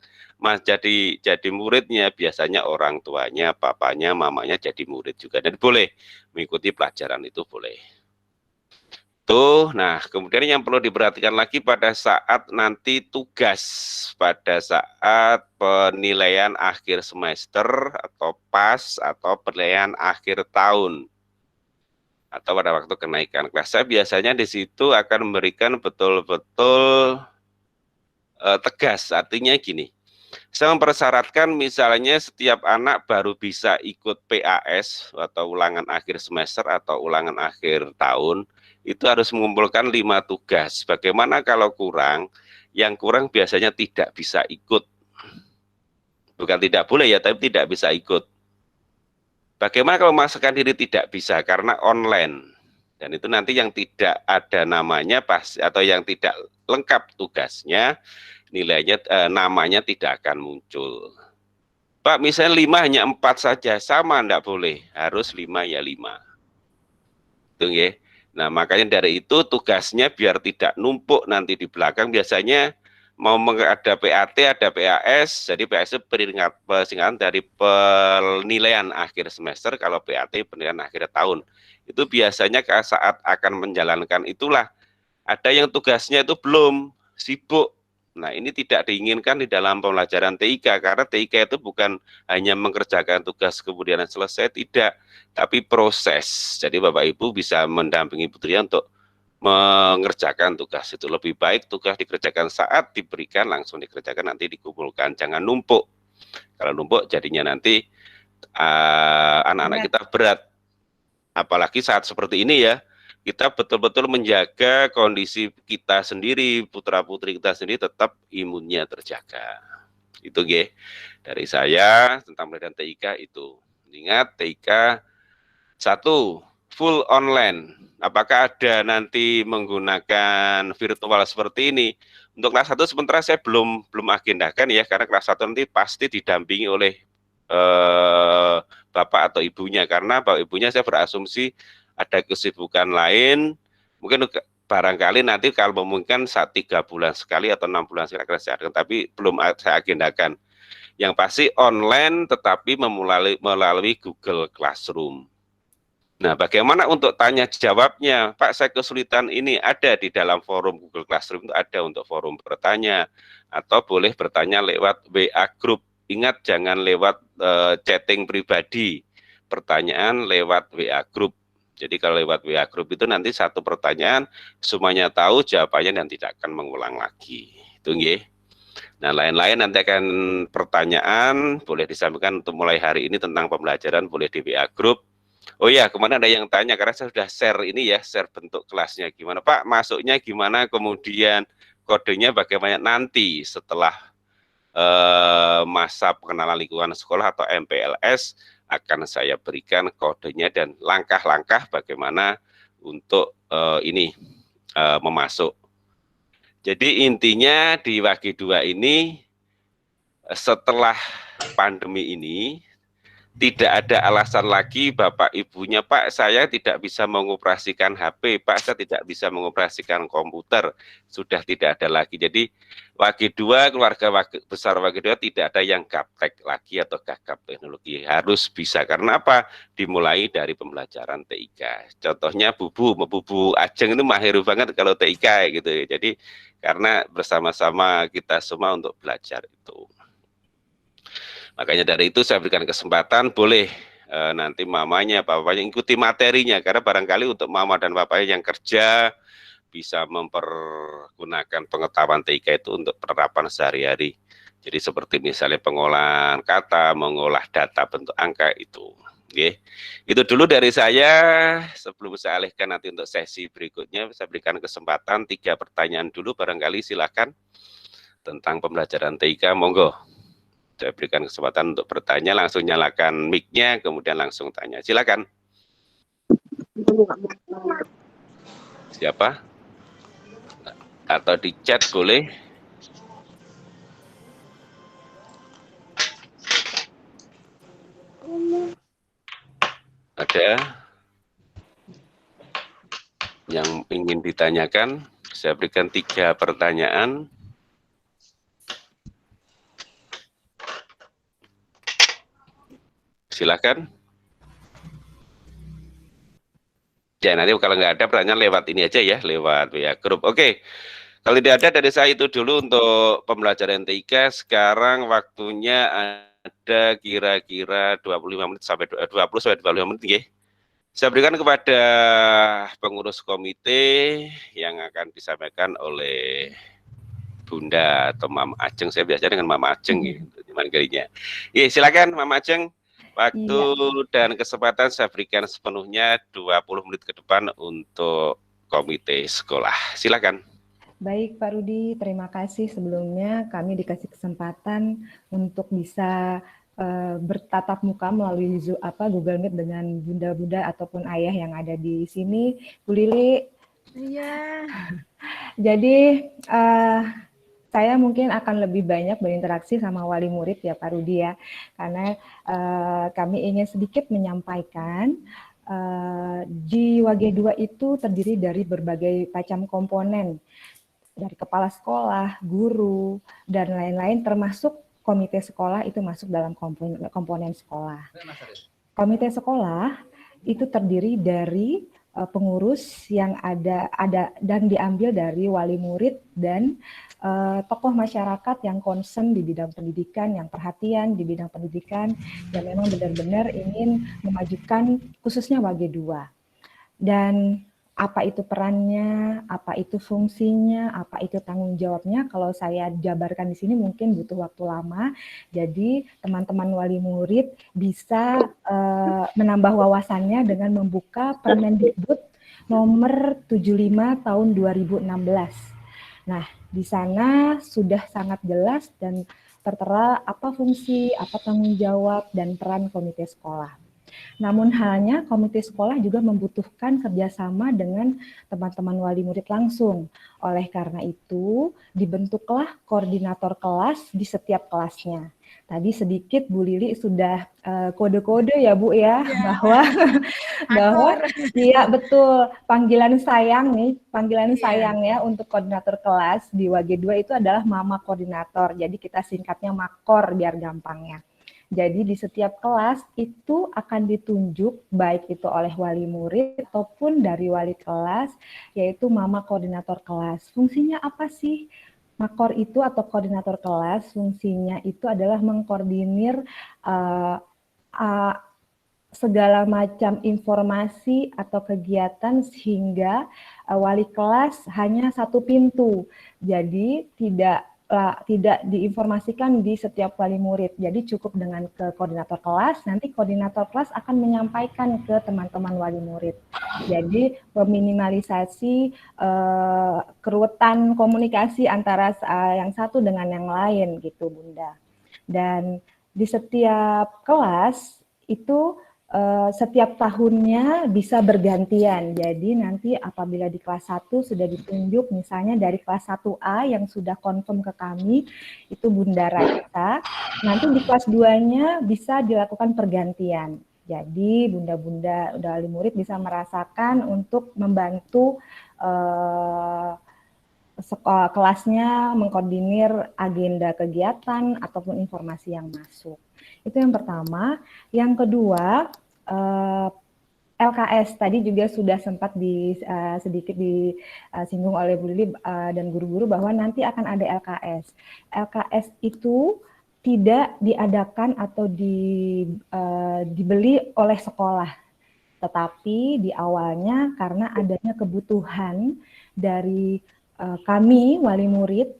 jadi muridnya? Biasanya orang tuanya, papanya, mamanya jadi murid juga, dan boleh mengikuti pelajaran itu, boleh. Nah, kemudian yang perlu diperhatikan lagi pada saat nanti tugas, pada saat penilaian akhir semester atau PAS atau penilaian akhir tahun atau pada waktu kenaikan kelas. Saya biasanya di situ akan memberikan betul-betul tegas. Artinya gini, saya mempersyaratkan misalnya setiap anak baru bisa ikut PAS atau ulangan akhir semester atau ulangan akhir tahun, itu harus mengumpulkan 5 tugas. Bagaimana kalau kurang? Yang kurang biasanya tidak bisa ikut. Bukan tidak boleh ya, tapi tidak bisa ikut. Bagaimana kalau memaksakan diri tidak bisa karena online? Dan itu nanti yang tidak ada namanya atau yang tidak lengkap tugasnya, nilainya namanya tidak akan muncul. Pak, misalnya 5 hanya 4 saja, sama enggak boleh, harus 5 ya 5. Itu ya. Nah, makanya dari itu tugasnya biar tidak numpuk nanti di belakang. Biasanya mau ada PAT, ada PAS, jadi PAS itu persingkatan dari penilaian akhir semester, kalau PAT penilaian akhir tahun. Itu biasanya saat akan menjalankan itulah, ada yang tugasnya itu belum, sibuk. Nah, ini tidak diinginkan di dalam pembelajaran TIK, karena TIK itu bukan hanya mengerjakan tugas kemudian selesai, tidak, tapi proses. Jadi Bapak Ibu bisa mendampingi putrinya untuk mengerjakan tugas itu. Lebih baik tugas dikerjakan saat diberikan, langsung dikerjakan, nanti dikumpulkan, jangan numpuk. Kalau numpuk jadinya nanti anak-anak kita berat. Apalagi saat seperti ini ya, kita betul-betul menjaga kondisi kita sendiri, putra-putri kita sendiri tetap imunnya terjaga. Itu nggih dari saya tentang pendidikan TIK itu. Ingat TIK 1 full online. Apakah ada nanti menggunakan virtual seperti ini? Untuk kelas 1 sementara saya belum agendakan ya, karena kelas 1 nanti pasti didampingi oleh bapak atau ibunya, karena bapak ibunya saya berasumsi ada kesibukan lain, mungkin barangkali nanti kalau memungkinkan 3 bulan sekali atau 6 bulan sekali akan saya agendakan, tapi belum saya agendakan. Yang pasti online tetapi melalui Google Classroom. Nah, bagaimana untuk tanya jawabnya? Pak, saya kesulitan ini, ada di dalam forum Google Classroom, itu ada untuk forum bertanya, atau boleh bertanya lewat WA Group. Ingat, jangan lewat chatting pribadi, pertanyaan lewat WA Group. Jadi kalau lewat WA Group itu nanti satu pertanyaan semuanya tahu jawabannya dan tidak akan mengulang lagi. Itu nggih. Nah, lain-lain nanti akan pertanyaan boleh disampaikan untuk mulai hari ini tentang pembelajaran, boleh di WA Group. Oh iya, kemana ada yang tanya, karena saya sudah share ini ya, share bentuk kelasnya gimana Pak, masuknya gimana, kemudian kodenya bagaimana nanti setelah masa pengenalan lingkungan sekolah atau MPLS akan saya berikan kodenya dan langkah-langkah bagaimana untuk memasuk. Jadi intinya di Wage 2 ini setelah pandemi ini tidak ada alasan lagi Bapak Ibunya, Pak saya tidak bisa mengoperasikan HP, Pak saya tidak bisa mengoperasikan komputer, sudah tidak ada lagi. Jadi Wage 2, keluarga besar Wage 2 tidak ada yang gaptek lagi atau gagap teknologi, harus bisa. Karena apa? Dimulai dari pembelajaran TIK. Contohnya Bubu Ajeng itu mahir banget kalau TIK gitu. Jadi karena bersama-sama kita semua untuk belajar itu. Makanya dari itu saya berikan kesempatan, boleh nanti mamanya, papanya ikuti materinya, karena barangkali untuk mama dan papanya yang kerja bisa mempergunakan pengetahuan TIK itu untuk penerapan sehari-hari. Jadi seperti misalnya pengolahan kata, mengolah data bentuk angka itu. Oke. Itu dulu dari saya. Sebelum saya alihkan nanti untuk sesi berikutnya, saya berikan kesempatan 3 pertanyaan dulu, barangkali silakan tentang pembelajaran TIK, monggo. Saya berikan kesempatan untuk bertanya, langsung nyalakan mic-nya, kemudian langsung tanya. Silakan. Siapa? Atau di chat boleh. Ada yang ingin ditanyakan? Saya berikan 3 pertanyaan. Silakan. Ya nanti kalau nggak ada pertanyaan lewat ini aja ya, lewat WA grup. Oke, kalau tidak ada dari saya itu dulu untuk pembelajaran TIK. Sekarang waktunya ada kira-kira 25 menit sampai 20 sampai 25 menit ya. Saya berikan kepada pengurus komite yang akan disampaikan oleh Bunda atau Mama Ajeng. Saya biasa dengan Mama Ajeng gitu, manggilnya. Iya, silakan Mama Ajeng. Waktu dan kesempatan saya berikan sepenuhnya 20 menit ke depan untuk komite sekolah. Silakan. Baik Pak Rudi, terima kasih sebelumnya kami dikasih kesempatan untuk bisa bertatap muka melalui Google Meet dengan bunda-bunda ataupun ayah yang ada di sini. Bu Lili. Iya. Jadi saya mungkin akan lebih banyak berinteraksi sama wali murid ya Pak Rudi ya, karena kami ingin sedikit menyampaikan di Wage 2 itu terdiri dari berbagai macam komponen, dari kepala sekolah, guru, dan lain-lain, termasuk komite sekolah itu masuk dalam komponen sekolah. Komite sekolah itu terdiri dari pengurus yang ada dan diambil dari wali murid dan tokoh masyarakat yang concern di bidang pendidikan, yang perhatian di bidang pendidikan, dan memang benar-benar ingin memajukan khususnya Wage 2. Dan apa itu perannya, apa itu fungsinya, apa itu tanggung jawabnya, kalau saya jabarkan di sini mungkin butuh waktu lama. Jadi teman-teman wali murid bisa menambah wawasannya dengan membuka Permendikbud nomor 75 tahun 2016. Nah, di sana sudah sangat jelas dan tertera apa fungsi, apa tanggung jawab, dan peran komite sekolah. Namun halnya komite sekolah juga membutuhkan kerjasama dengan teman-teman wali murid langsung. Oleh karena itu, dibentuklah koordinator kelas di setiap kelasnya. Tadi sedikit Bu Lili sudah kode-kode ya Bu ya, bahwa iya betul, panggilan sayang ya untuk koordinator kelas di Wage 2 itu adalah Mama Koordinator. Jadi kita singkatnya Makor biar gampangnya. Jadi di setiap kelas itu akan ditunjuk baik itu oleh wali murid ataupun dari wali kelas, yaitu Mama Koordinator kelas. Fungsinya apa sih? Makor itu atau koordinator kelas, fungsinya itu adalah mengkoordinir segala macam informasi atau kegiatan sehingga wali kelas hanya satu pintu. Jadi tidak tidak diinformasikan di setiap wali murid. Jadi cukup dengan ke koordinator kelas, nanti koordinator kelas akan menyampaikan ke teman-teman wali murid. Jadi meminimalisasi keruwetan komunikasi antara yang satu dengan yang lain gitu Bunda. Dan di setiap kelas itu setiap tahunnya bisa bergantian. Jadi nanti apabila di kelas 1 sudah ditunjuk misalnya dari kelas 1A yang sudah confirm ke kami, itu Bunda Raisa, nanti di kelas 2-nya bisa dilakukan pergantian. Jadi bunda-bunda wali murid bisa merasakan untuk membantu sekolah kelasnya mengkoordinir agenda kegiatan ataupun informasi yang masuk. Itu yang pertama. Yang kedua, LKS tadi juga sudah sempat sedikit disinggung oleh Bu Lili dan guru-guru bahwa nanti akan ada LKS. LKS itu tidak diadakan atau dibeli oleh sekolah, tetapi di awalnya karena adanya kebutuhan dari kami wali murid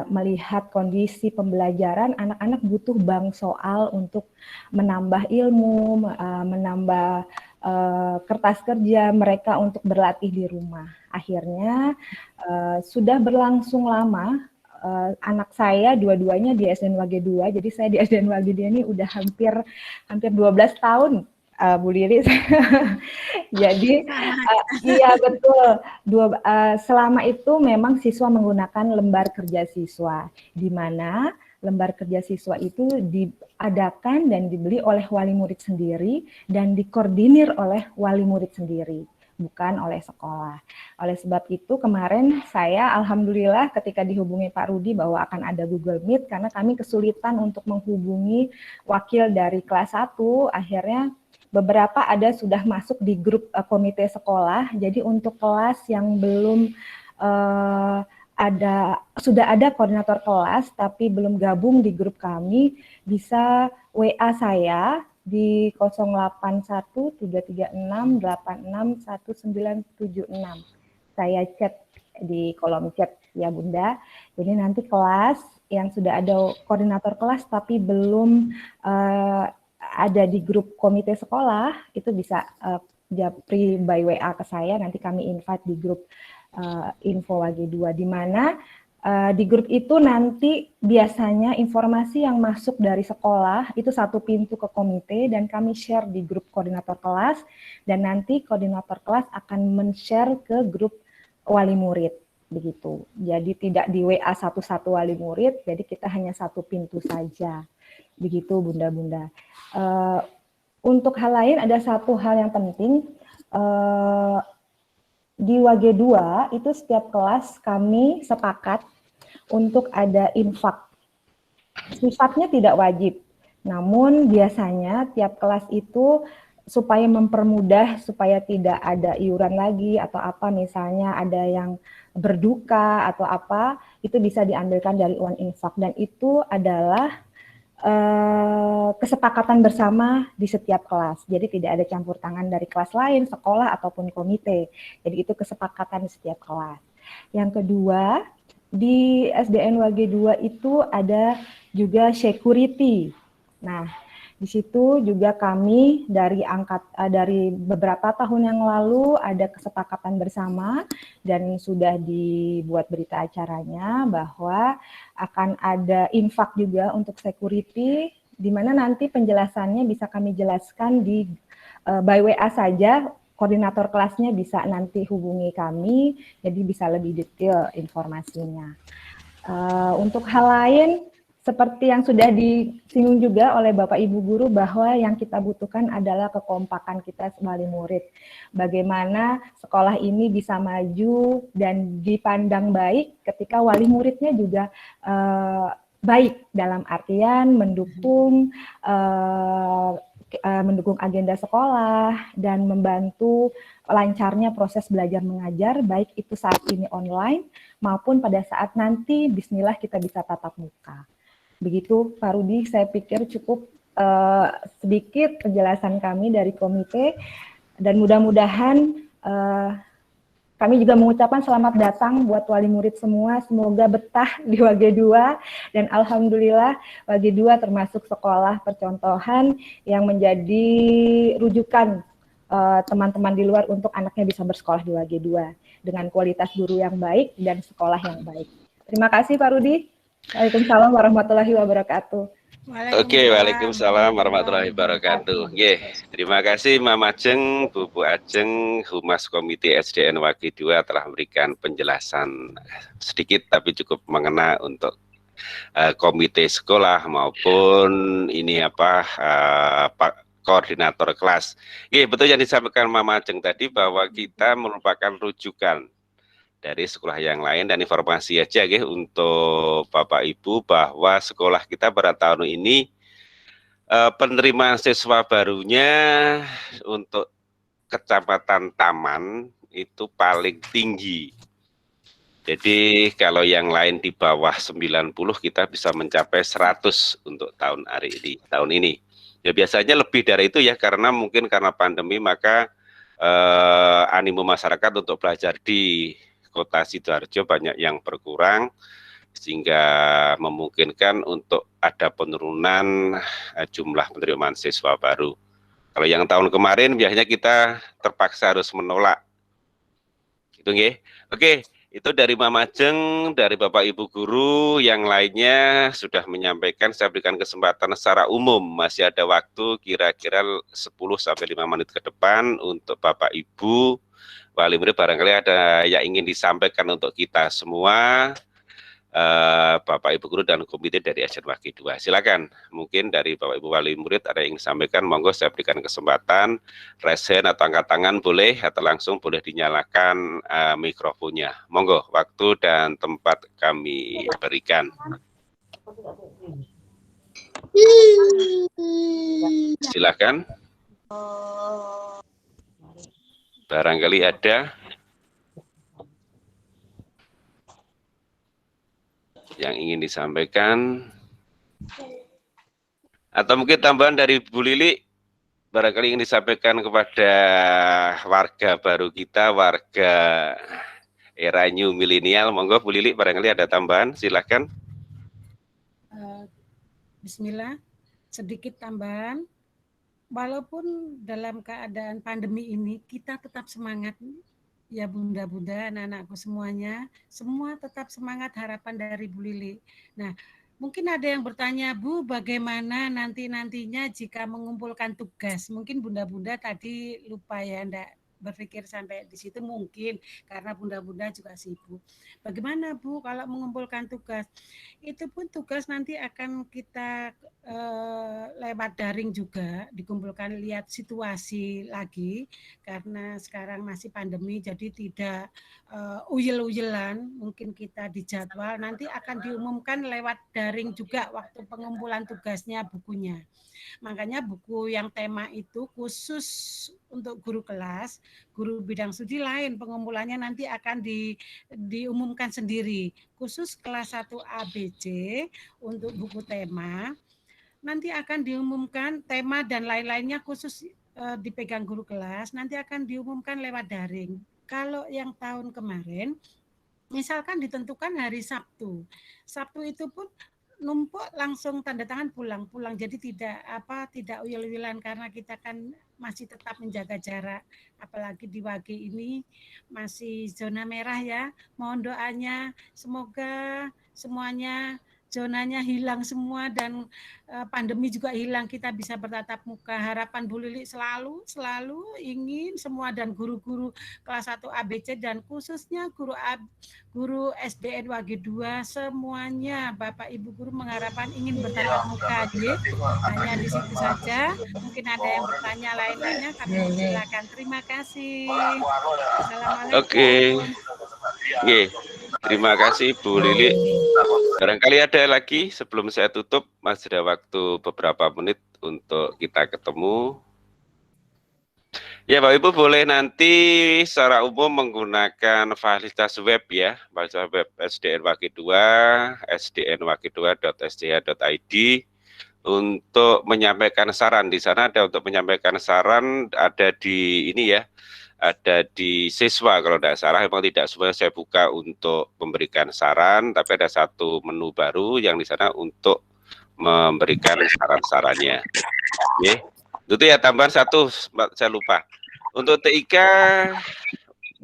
melihat kondisi pembelajaran, anak-anak butuh bank soal untuk menambah ilmu, menambah kertas kerja mereka untuk berlatih di rumah. Akhirnya sudah berlangsung lama, anak saya dua-duanya di SDN-WG 2, jadi saya di SDN-WG 2 ini udah hampir 12 tahun. Bu Lili, jadi iya betul. Selama itu memang siswa menggunakan lembar kerja siswa, di mana lembar kerja siswa itu diadakan dan dibeli oleh wali murid sendiri dan dikoordinir oleh wali murid sendiri, bukan oleh sekolah. Oleh sebab itu kemarin saya alhamdulillah ketika dihubungi Pak Rudi bahwa akan ada Google Meet, karena kami kesulitan untuk menghubungi wakil dari kelas 1, akhirnya beberapa sudah masuk di grup komite sekolah. Jadi untuk kelas yang belum sudah ada koordinator kelas tapi belum gabung di grup kami, bisa WA saya di 081336861976. Saya chat di kolom chat ya Bunda. Jadi nanti kelas yang sudah ada koordinator kelas tapi belum ada di grup komite sekolah, itu bisa japri by WA ke saya, nanti kami invite di grup info WG 2, di mana di grup itu nanti biasanya informasi yang masuk dari sekolah itu satu pintu ke komite dan kami share di grup koordinator kelas, dan nanti koordinator kelas akan men-share ke grup wali murid, begitu. Jadi tidak di WA satu-satu wali murid, jadi kita hanya satu pintu saja. Begitu Bunda-bunda. Untuk hal lain ada satu hal yang penting, di WG 2 itu setiap kelas kami sepakat untuk ada infak. Sifatnya tidak wajib, namun biasanya tiap kelas itu supaya mempermudah, supaya tidak ada iuran lagi atau apa, misalnya ada yang berduka atau apa, itu bisa diambilkan dari uang infak, dan itu adalah kesepakatan bersama di setiap kelas. Jadi tidak ada campur tangan dari kelas lain, sekolah ataupun komite. Jadi itu kesepakatan di setiap kelas. Yang kedua, di SDN WG 2 itu ada juga security. Nah, di situ juga kami dari beberapa tahun yang lalu ada kesepakatan bersama dan sudah dibuat berita acaranya bahwa akan ada infak juga untuk security, di mana nanti penjelasannya bisa kami jelaskan di by WA saja, koordinator kelasnya bisa nanti hubungi kami, jadi bisa lebih detail informasinya. Untuk hal lain, seperti yang sudah disinggung juga oleh Bapak Ibu Guru bahwa yang kita butuhkan adalah kekompakan kita sebagai murid. Bagaimana sekolah ini bisa maju dan dipandang baik ketika wali muridnya juga baik, dalam artian mendukung agenda sekolah dan membantu lancarnya proses belajar mengajar, baik itu saat ini online maupun pada saat nanti bismillah kita bisa tatap muka. Begitu Pak Rudi, saya pikir cukup sedikit penjelasan kami dari komite, dan mudah-mudahan Kami juga mengucapkan selamat datang buat wali murid semua, semoga betah di WG 2, dan alhamdulillah WG 2 termasuk sekolah percontohan yang menjadi rujukan teman-teman di luar untuk anaknya bisa bersekolah di WG 2 dengan kualitas guru yang baik dan sekolah yang baik. Terima kasih Pak Rudi. Waalaikumsalam warahmatullahi wabarakatuh. Oke, waalaikumsalam warahmatullahi wabarakatuh. Terima kasih Mama Ajeng, Bu Ajeng, Humas Komite SDN WG 2 telah memberikan penjelasan sedikit tapi cukup mengena untuk komite sekolah maupun ini Pak koordinator kelas. Betul yang disampaikan Mama Ajeng tadi bahwa kita merupakan rujukan dari sekolah yang lain, dan informasi aja untuk Bapak Ibu bahwa sekolah kita pada tahun ini penerimaan siswa barunya untuk Kecamatan Taman itu paling tinggi. Jadi kalau yang lain di bawah 90 kita bisa mencapai 100 untuk tahun ini. Ya biasanya lebih dari itu ya, karena mungkin karena pandemi maka animo masyarakat untuk belajar di Kota Sidoarjo banyak yang berkurang, sehingga memungkinkan untuk ada penurunan jumlah penerimaan siswa baru. Kalau yang tahun kemarin biasanya kita terpaksa harus menolak. Gitu nggih. Oke, itu dari Mama Ajeng, dari Bapak Ibu guru yang lainnya sudah menyampaikan. Saya berikan kesempatan secara umum, masih ada waktu kira-kira 10-15 menit ke depan untuk Bapak Ibu wali murid, barangkali ada yang ingin disampaikan untuk kita semua, Bapak Ibu guru dan komite dari SDN WG 2. Silakan, mungkin dari Bapak Ibu wali murid ada yang ingin disampaikan, monggo saya berikan kesempatan, raise hand atau angkat tangan boleh, atau langsung boleh dinyalakan mikrofonnya. Monggo, waktu dan tempat kami berikan. Silakan. Barangkali ada yang ingin disampaikan, atau mungkin tambahan dari Bu Lili, barangkali ingin disampaikan kepada warga baru kita, warga era new milenial. Monggo Bu Lili, barangkali ada tambahan, silakan. Bismillah, sedikit tambahan. Walaupun dalam keadaan pandemi ini kita tetap semangat ya bunda-bunda, anak-anakku semuanya, semua tetap semangat, harapan dari Bu Lili. Nah, mungkin ada yang bertanya, Bu, bagaimana nantinya jika mengumpulkan tugas? Mungkin bunda-bunda tadi lupa ya, enggak berpikir sampai di situ mungkin karena bunda-bunda juga sibuk. Bagaimana Bu kalau mengumpulkan tugas? Itu pun tugas nanti akan kita lewat daring juga, dikumpulkan, lihat situasi lagi karena sekarang masih pandemi, jadi tidak uyel-uyelan. Mungkin kita dijadwal, nanti akan diumumkan lewat daring juga waktu pengumpulan tugasnya, bukunya. Makanya buku yang tema itu khusus untuk guru kelas, guru bidang studi lain, pengumpulannya nanti akan diumumkan sendiri. Khusus kelas 1 ABC untuk buku tema, nanti akan diumumkan tema dan lain-lainnya khusus dipegang guru kelas, nanti akan diumumkan lewat daring. Kalau yang tahun kemarin, misalkan ditentukan hari Sabtu. Sabtu itu pun numpuk langsung tanda tangan pulang, jadi tidak uyel-uyelan karena kita kan masih tetap menjaga jarak, apalagi di WG ini masih zona merah ya. Mohon doanya semoga semuanya zonanya hilang semua dan pandemi juga hilang, kita bisa bertatap muka. Harapan Bu Lili selalu ingin semua dan guru-guru kelas 1 ABC dan khususnya guru SDN WG 2 semuanya Bapak Ibu guru mengharapkan ingin bertatap muka. Hanya di situ saja. Mungkin ada yang bertanya lain-lainnya, kami silakan. Terima kasih. Assalamualaikum. Oke. Terima kasih Bu Lili. Barangkali ada lagi sebelum saya tutup, masih ada waktu beberapa menit untuk kita ketemu. Ya Bapak Ibu boleh nanti secara umum menggunakan fasilitas web ya, fasilitas web SDN WG 2, sdnwg2.sdh.id untuk menyampaikan saran. Di sana ada untuk menyampaikan saran, ada di ini ya, ada di siswa kalau tidak salah. Memang tidak semua saya buka untuk memberikan saran, tapi ada satu menu baru yang di sana untuk memberikan saran-sarannya. Oke. Itu ya, tambahan satu saya lupa. Untuk TIK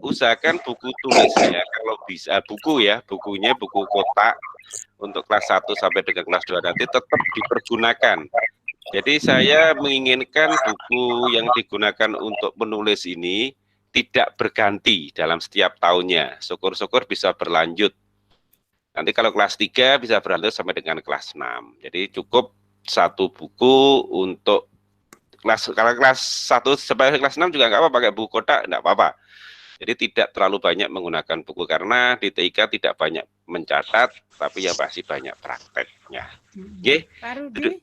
usahakan buku tulisnya kalau bisa, bukunya buku kotak untuk kelas 1 sampai dengan kelas 2 nanti tetap dipergunakan. Jadi saya menginginkan buku yang digunakan untuk menulis ini tidak berganti dalam setiap tahunnya. Syukur-syukur bisa berlanjut. Nanti kalau kelas 3 bisa berlanjut sampai dengan kelas 6. Jadi cukup satu buku untuk kalau kelas 1 sampai kelas 6 juga nggak apa-apa, pakai buku kotak nggak apa-apa. Jadi tidak terlalu banyak menggunakan buku karena di TIK tidak banyak mencatat, tapi ya pasti banyak prakteknya. Oke. Pak Rudi,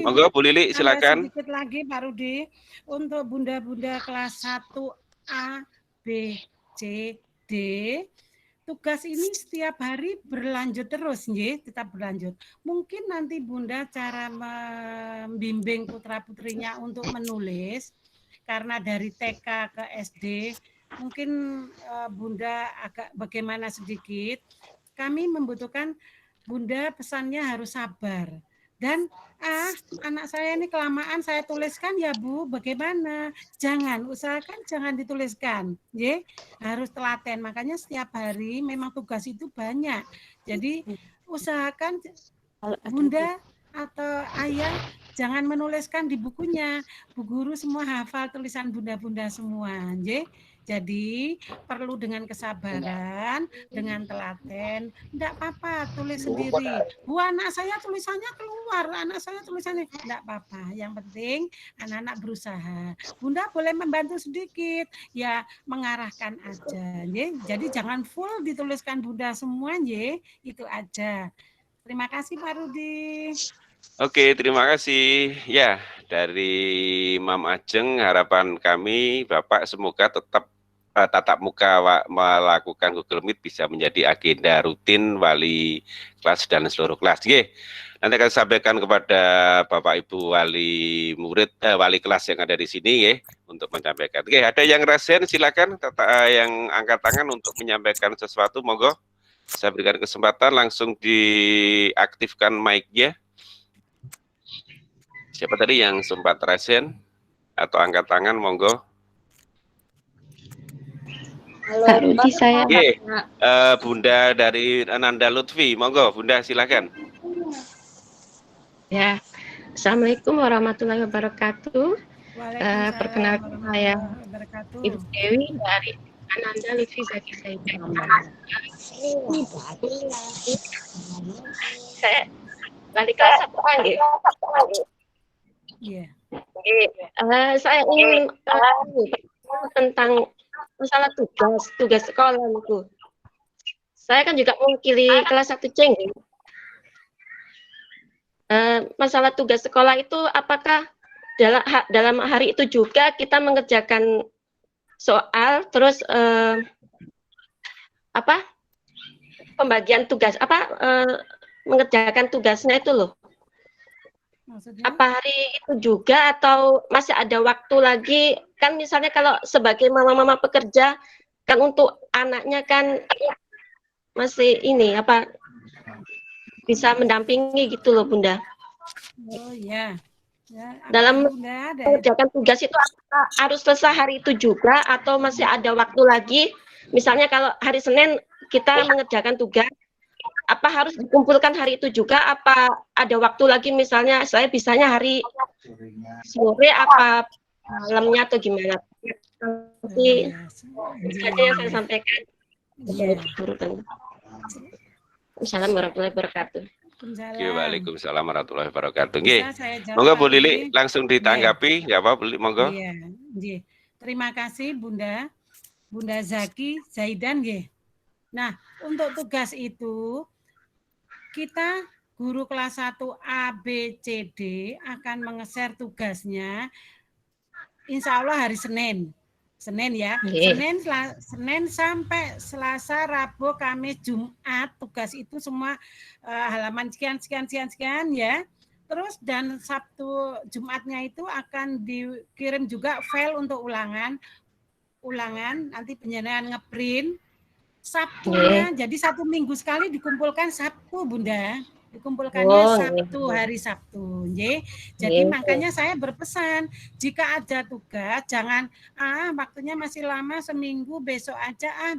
monggo Bu Lili silakan. Sedikit lagi Pak Rudi, untuk bunda-bunda kelas 1A, B, C, D, tugas ini setiap hari berlanjut terus, tetap berlanjut. Mungkin nanti Bunda cara membimbing putra-putrinya untuk menulis, karena dari TK ke SD, mungkin Bunda agak bagaimana sedikit, kami membutuhkan Bunda pesannya harus sabar. Dan anak saya ini kelamaan saya tuliskan ya Bu, bagaimana? Usahakan jangan dituliskan, harus telaten. Makanya setiap hari memang tugas itu banyak. Jadi usahakan Bunda atau Ayah jangan menuliskan di bukunya. Bu guru semua hafal tulisan bunda-bunda semua, Jadi perlu dengan kesabaran, dengan telaten, enggak apa-apa tulis sendiri. Bu, anak saya tulisannya keluar, anak saya tulisannya enggak apa-apa. Yang penting anak-anak berusaha. Bunda boleh membantu sedikit, ya mengarahkan aja, Jadi jangan full dituliskan Bunda semua, Itu aja. Terima kasih Pak Rudi. Oke, terima kasih. Ya, dari Mam Ajeng, harapan kami Bapak semoga tetap tatap muka melakukan Google Meet bisa menjadi agenda rutin wali kelas dan seluruh kelas. Nanti akan sampaikan kepada Bapak Ibu wali murid, wali kelas yang ada di sini, untuk menyampaikan. Ada yang rasen, silakan yang angkat tangan untuk menyampaikan sesuatu, monggo. Saya berikan kesempatan langsung diaktifkan mic-nya. Siapa tadi yang sempat rasen atau angkat tangan, monggo. Halo, Rudi, saya. Bunda dari Ananda Lutfi, monggo Bunda silakan. Ya, Assalamualaikum warahmatullahi wabarakatuh. Perkenalkan saya Ibu Dewi dari Ananda Lutfi Zaki Saidan. Saya balik kelas 1A, saya ingin tentang masalah tugas sekolah itu. Saya kan juga mewakili kelas 1C. Masalah tugas sekolah itu apakah dalam hari itu juga kita mengerjakan soal, terus pembagian tugas, mengerjakan tugasnya itu loh. Maksudnya? Apa hari itu juga atau masih ada waktu lagi? Kan misalnya kalau sebagai mama-mama pekerja kan untuk anaknya kan masih bisa mendampingi gitu loh Bunda. Oh ya. Dalam mengerjakan tugas itu harus selesai hari itu juga atau masih ada waktu lagi? Misalnya kalau hari Senin kita mengerjakan tugas, apa harus dikumpulkan hari itu juga? Apa ada waktu lagi? Misalnya saya bisanya hari sore apa malamnya atau gimana? Nanti saja yang saya sampaikan. Assalamualaikum warahmatullahi wabarakatuh. Waalaikumsalam warahmatullahi wabarakatuh. Monggo Bu Lili langsung ditanggapi, ya Pak, monggo. Terima kasih Bunda Zaki Zaidan, Nah, untuk tugas itu kita guru kelas 1A, B, C, D akan menge-share tugasnya insya Allah hari Senin ya. Senin sampai Selasa, Rabu, Kamis, Jumat, tugas itu semua halaman sekian ya. Terus dan Sabtu, Jumatnya itu akan dikirim juga file untuk ulangan. ulangan, nanti penjenengan ngeprint Sabtunya, jadi 1 minggu sekali dikumpulkan Sabtu, Bunda. Dikumpulkannya Sabtu, hari Sabtu. Jadi makanya saya berpesan, jika ada tugas, jangan, waktunya masih lama, seminggu, besok aja,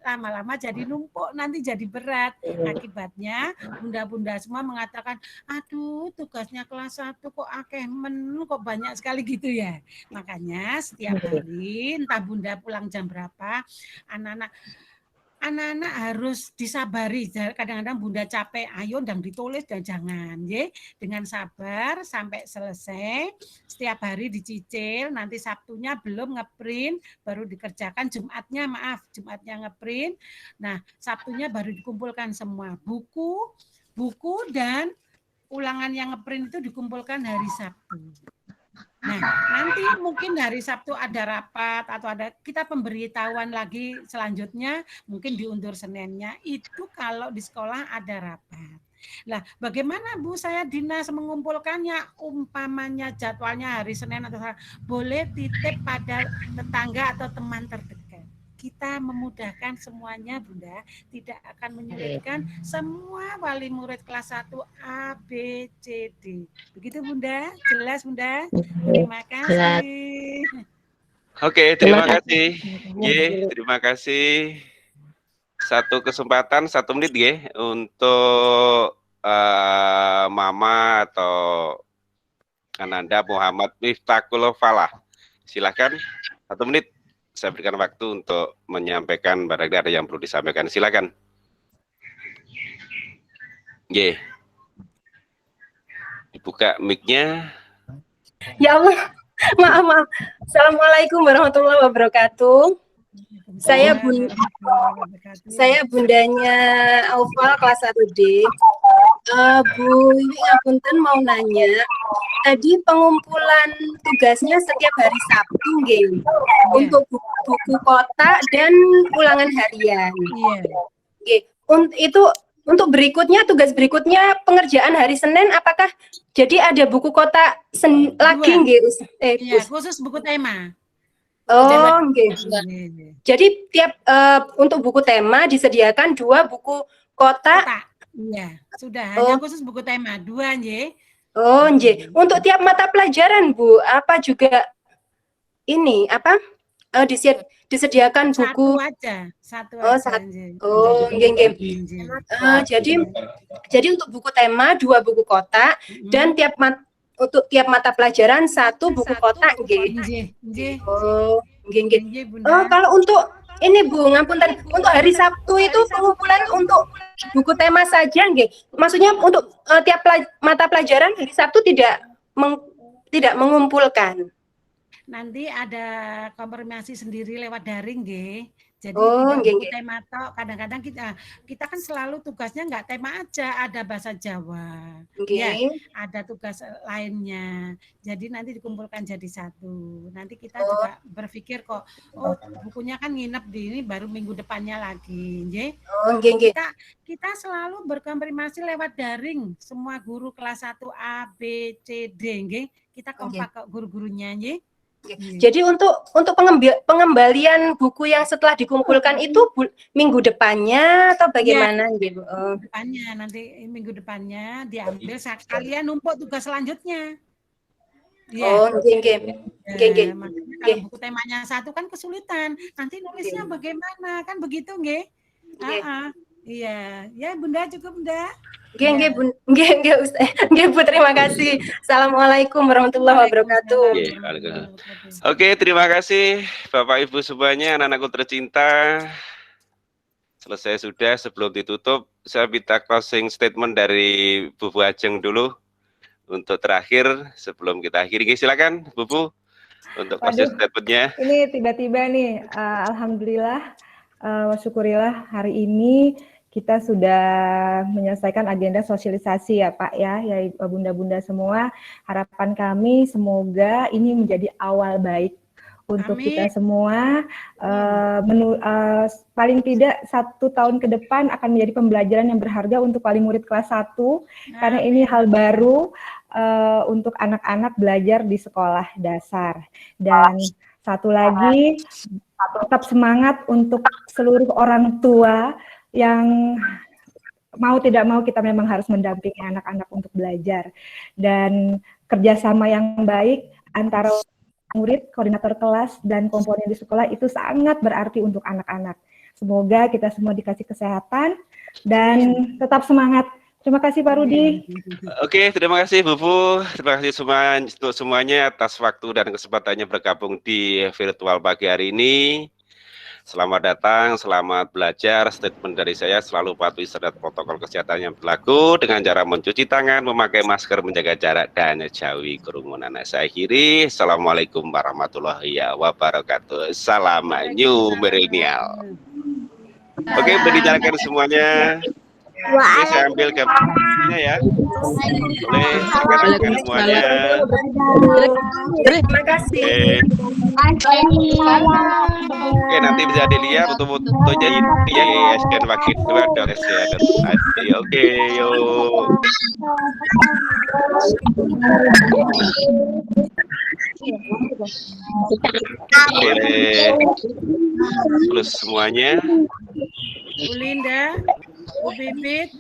lama-lama jadi numpuk, nanti jadi berat. Akibatnya, bunda-bunda semua mengatakan, aduh tugasnya kelas 1 kok akeh men, kok banyak sekali gitu ya. Makanya setiap hari, entah bunda pulang jam berapa, anak-anak harus disabari. Kadang-kadang bunda capek, ayo ndang ditulis dan jangan, dengan sabar sampai selesai. Setiap hari dicicil, nanti Sabtunya belum ngeprint, baru dikerjakan. Jumatnya ngeprint. Nah, Sabtunya baru dikumpulkan semua buku dan ulangan yang ngeprint itu dikumpulkan hari Sabtu. Nah, nanti mungkin hari Sabtu ada rapat atau ada kita pemberitahuan lagi selanjutnya, mungkin diundur Seninnya. Itu kalau di sekolah ada rapat. Nah, bagaimana Bu saya dinas mengumpulkannya? Umpamanya jadwalnya hari Senin atau boleh titip pada tetangga atau teman terdekat. Kita memudahkan semuanya, Bunda, tidak akan menyulitkan semua wali murid kelas 1 A, B, C, D. Begitu, Bunda? Jelas, Bunda? Terima kasih. Oke, terima kasih. Terima kasih. Satu kesempatan 1 menit untuk Mama atau Ananda Muhammad Miftahul Falah. Silakan 1 menit. Saya berikan waktu untuk menyampaikan barangkali ada yang perlu disampaikan. Silakan. Dibuka mic-nya. Ya Allah, maaf. Assalamualaikum warahmatullahi wabarakatuh. Saya bundanya Aufal kelas 1D. Bu Wiwi ngapunten mau nanya, tadi pengumpulan tugasnya setiap hari Sabtu untuk buku kotak dan ulangan harian. Itu untuk berikutnya, tugas berikutnya pengerjaan hari Senin, apakah jadi ada buku kotak lagi khusus buku tema. Jadi tiap untuk buku tema disediakan 2 buku kotak. Iya, sudah hanya khusus buku tema 2, Untuk tiap mata pelajaran, Bu, apa juga ini disediakan buku satu aja. Jadi untuk buku tema 2 buku kotak dan untuk tiap mata pelajaran 1 buku kotak, kalau untuk ini Bu, ngapunten, untuk hari Sabtu itu pengumpulan untuk buku tema saja, maksudnya untuk tiap mata pelajaran hari Sabtu tidak mengumpulkan. Nanti ada konfirmasi sendiri lewat daring, Jadi buku tema tok. Kadang-kadang kita kan selalu tugasnya nggak tema aja, ada bahasa Jawa, ada tugas lainnya. Jadi nanti dikumpulkan jadi 1. Nanti kita juga berpikir kok, bukunya kan nginep di ini baru minggu depannya lagi, Kita selalu berkonfirmasi lewat daring, semua guru kelas 1 A, B, C, D, Kita kompak guru-gurunya, Jadi untuk pengembalian buku yang setelah dikumpulkan itu minggu depannya atau bagaimana, Bu? Depannya, nanti minggu depannya diambil sekalian numpuk tugas selanjutnya. Makanya kalau buku temanya 1 kan kesulitan, nanti nulisnya bagaimana, kan begitu, Iya, Bunda, cukup, Bunda. Bu, terima kasih. Assalamualaikum warahmatullahi wabarakatuh. Oke, terima kasih Bapak Ibu semuanya, anak-anakku tercinta. Selesai sudah. Sebelum ditutup, saya minta closing statement dari Bu Ajeng dulu untuk terakhir sebelum kita akhiri. Silakan Bu untuk closing statementnya. Ini tiba-tiba nih, alhamdulillah, syukurilah hari ini kita sudah menyelesaikan agenda sosialisasi ya Pak ya bunda-bunda semua. Harapan kami semoga ini menjadi awal baik untuk kita semua. Paling tidak 1 tahun ke depan akan menjadi pembelajaran yang berharga untuk wali murid kelas 1 karena ini hal baru untuk anak-anak belajar di sekolah dasar. Dan Satu lagi, tetap semangat untuk seluruh orang tua yang mau tidak mau kita memang harus mendampingi anak-anak untuk belajar. Dan kerjasama yang baik antara murid, koordinator kelas, dan komponen di sekolah itu sangat berarti untuk anak-anak. Semoga kita semua dikasih kesehatan dan tetap semangat. Terima kasih Pak Rudi. Oke, terima kasih Bu Fu. Terima kasih untuk semuanya atas waktu dan kesempatannya bergabung di virtual pagi hari ini. Selamat datang, selamat belajar. Statement dari saya, selalu patuhi standar protokol kesehatan yang berlaku dengan cara mencuci tangan, memakai masker, menjaga jarak, dan jauhi kerumunan. Saya akhiri. Assalamualaikum warahmatullahi wabarakatuh. Salam new millennial. Oke, udah dijalankan semuanya. Oke, saya ambil gambarnya ya. Boleh silakan semuanya. Terima kasih. Oke, nanti bisa dilihat foto-fotonya ini ya, scan pakai Oke, yuk. Boleh lulus semuanya. Bu Linda, Bu Bibit.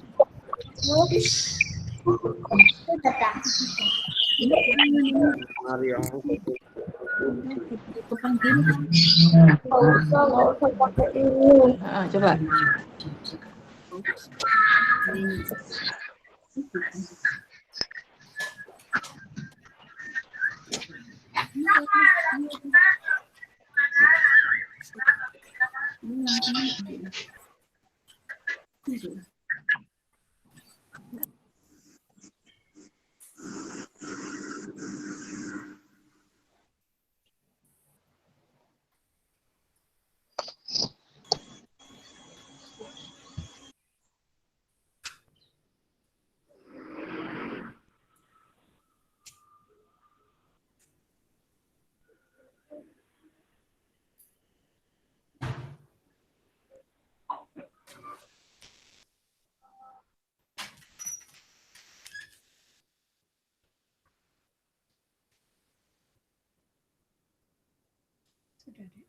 Coba. Sudah deh.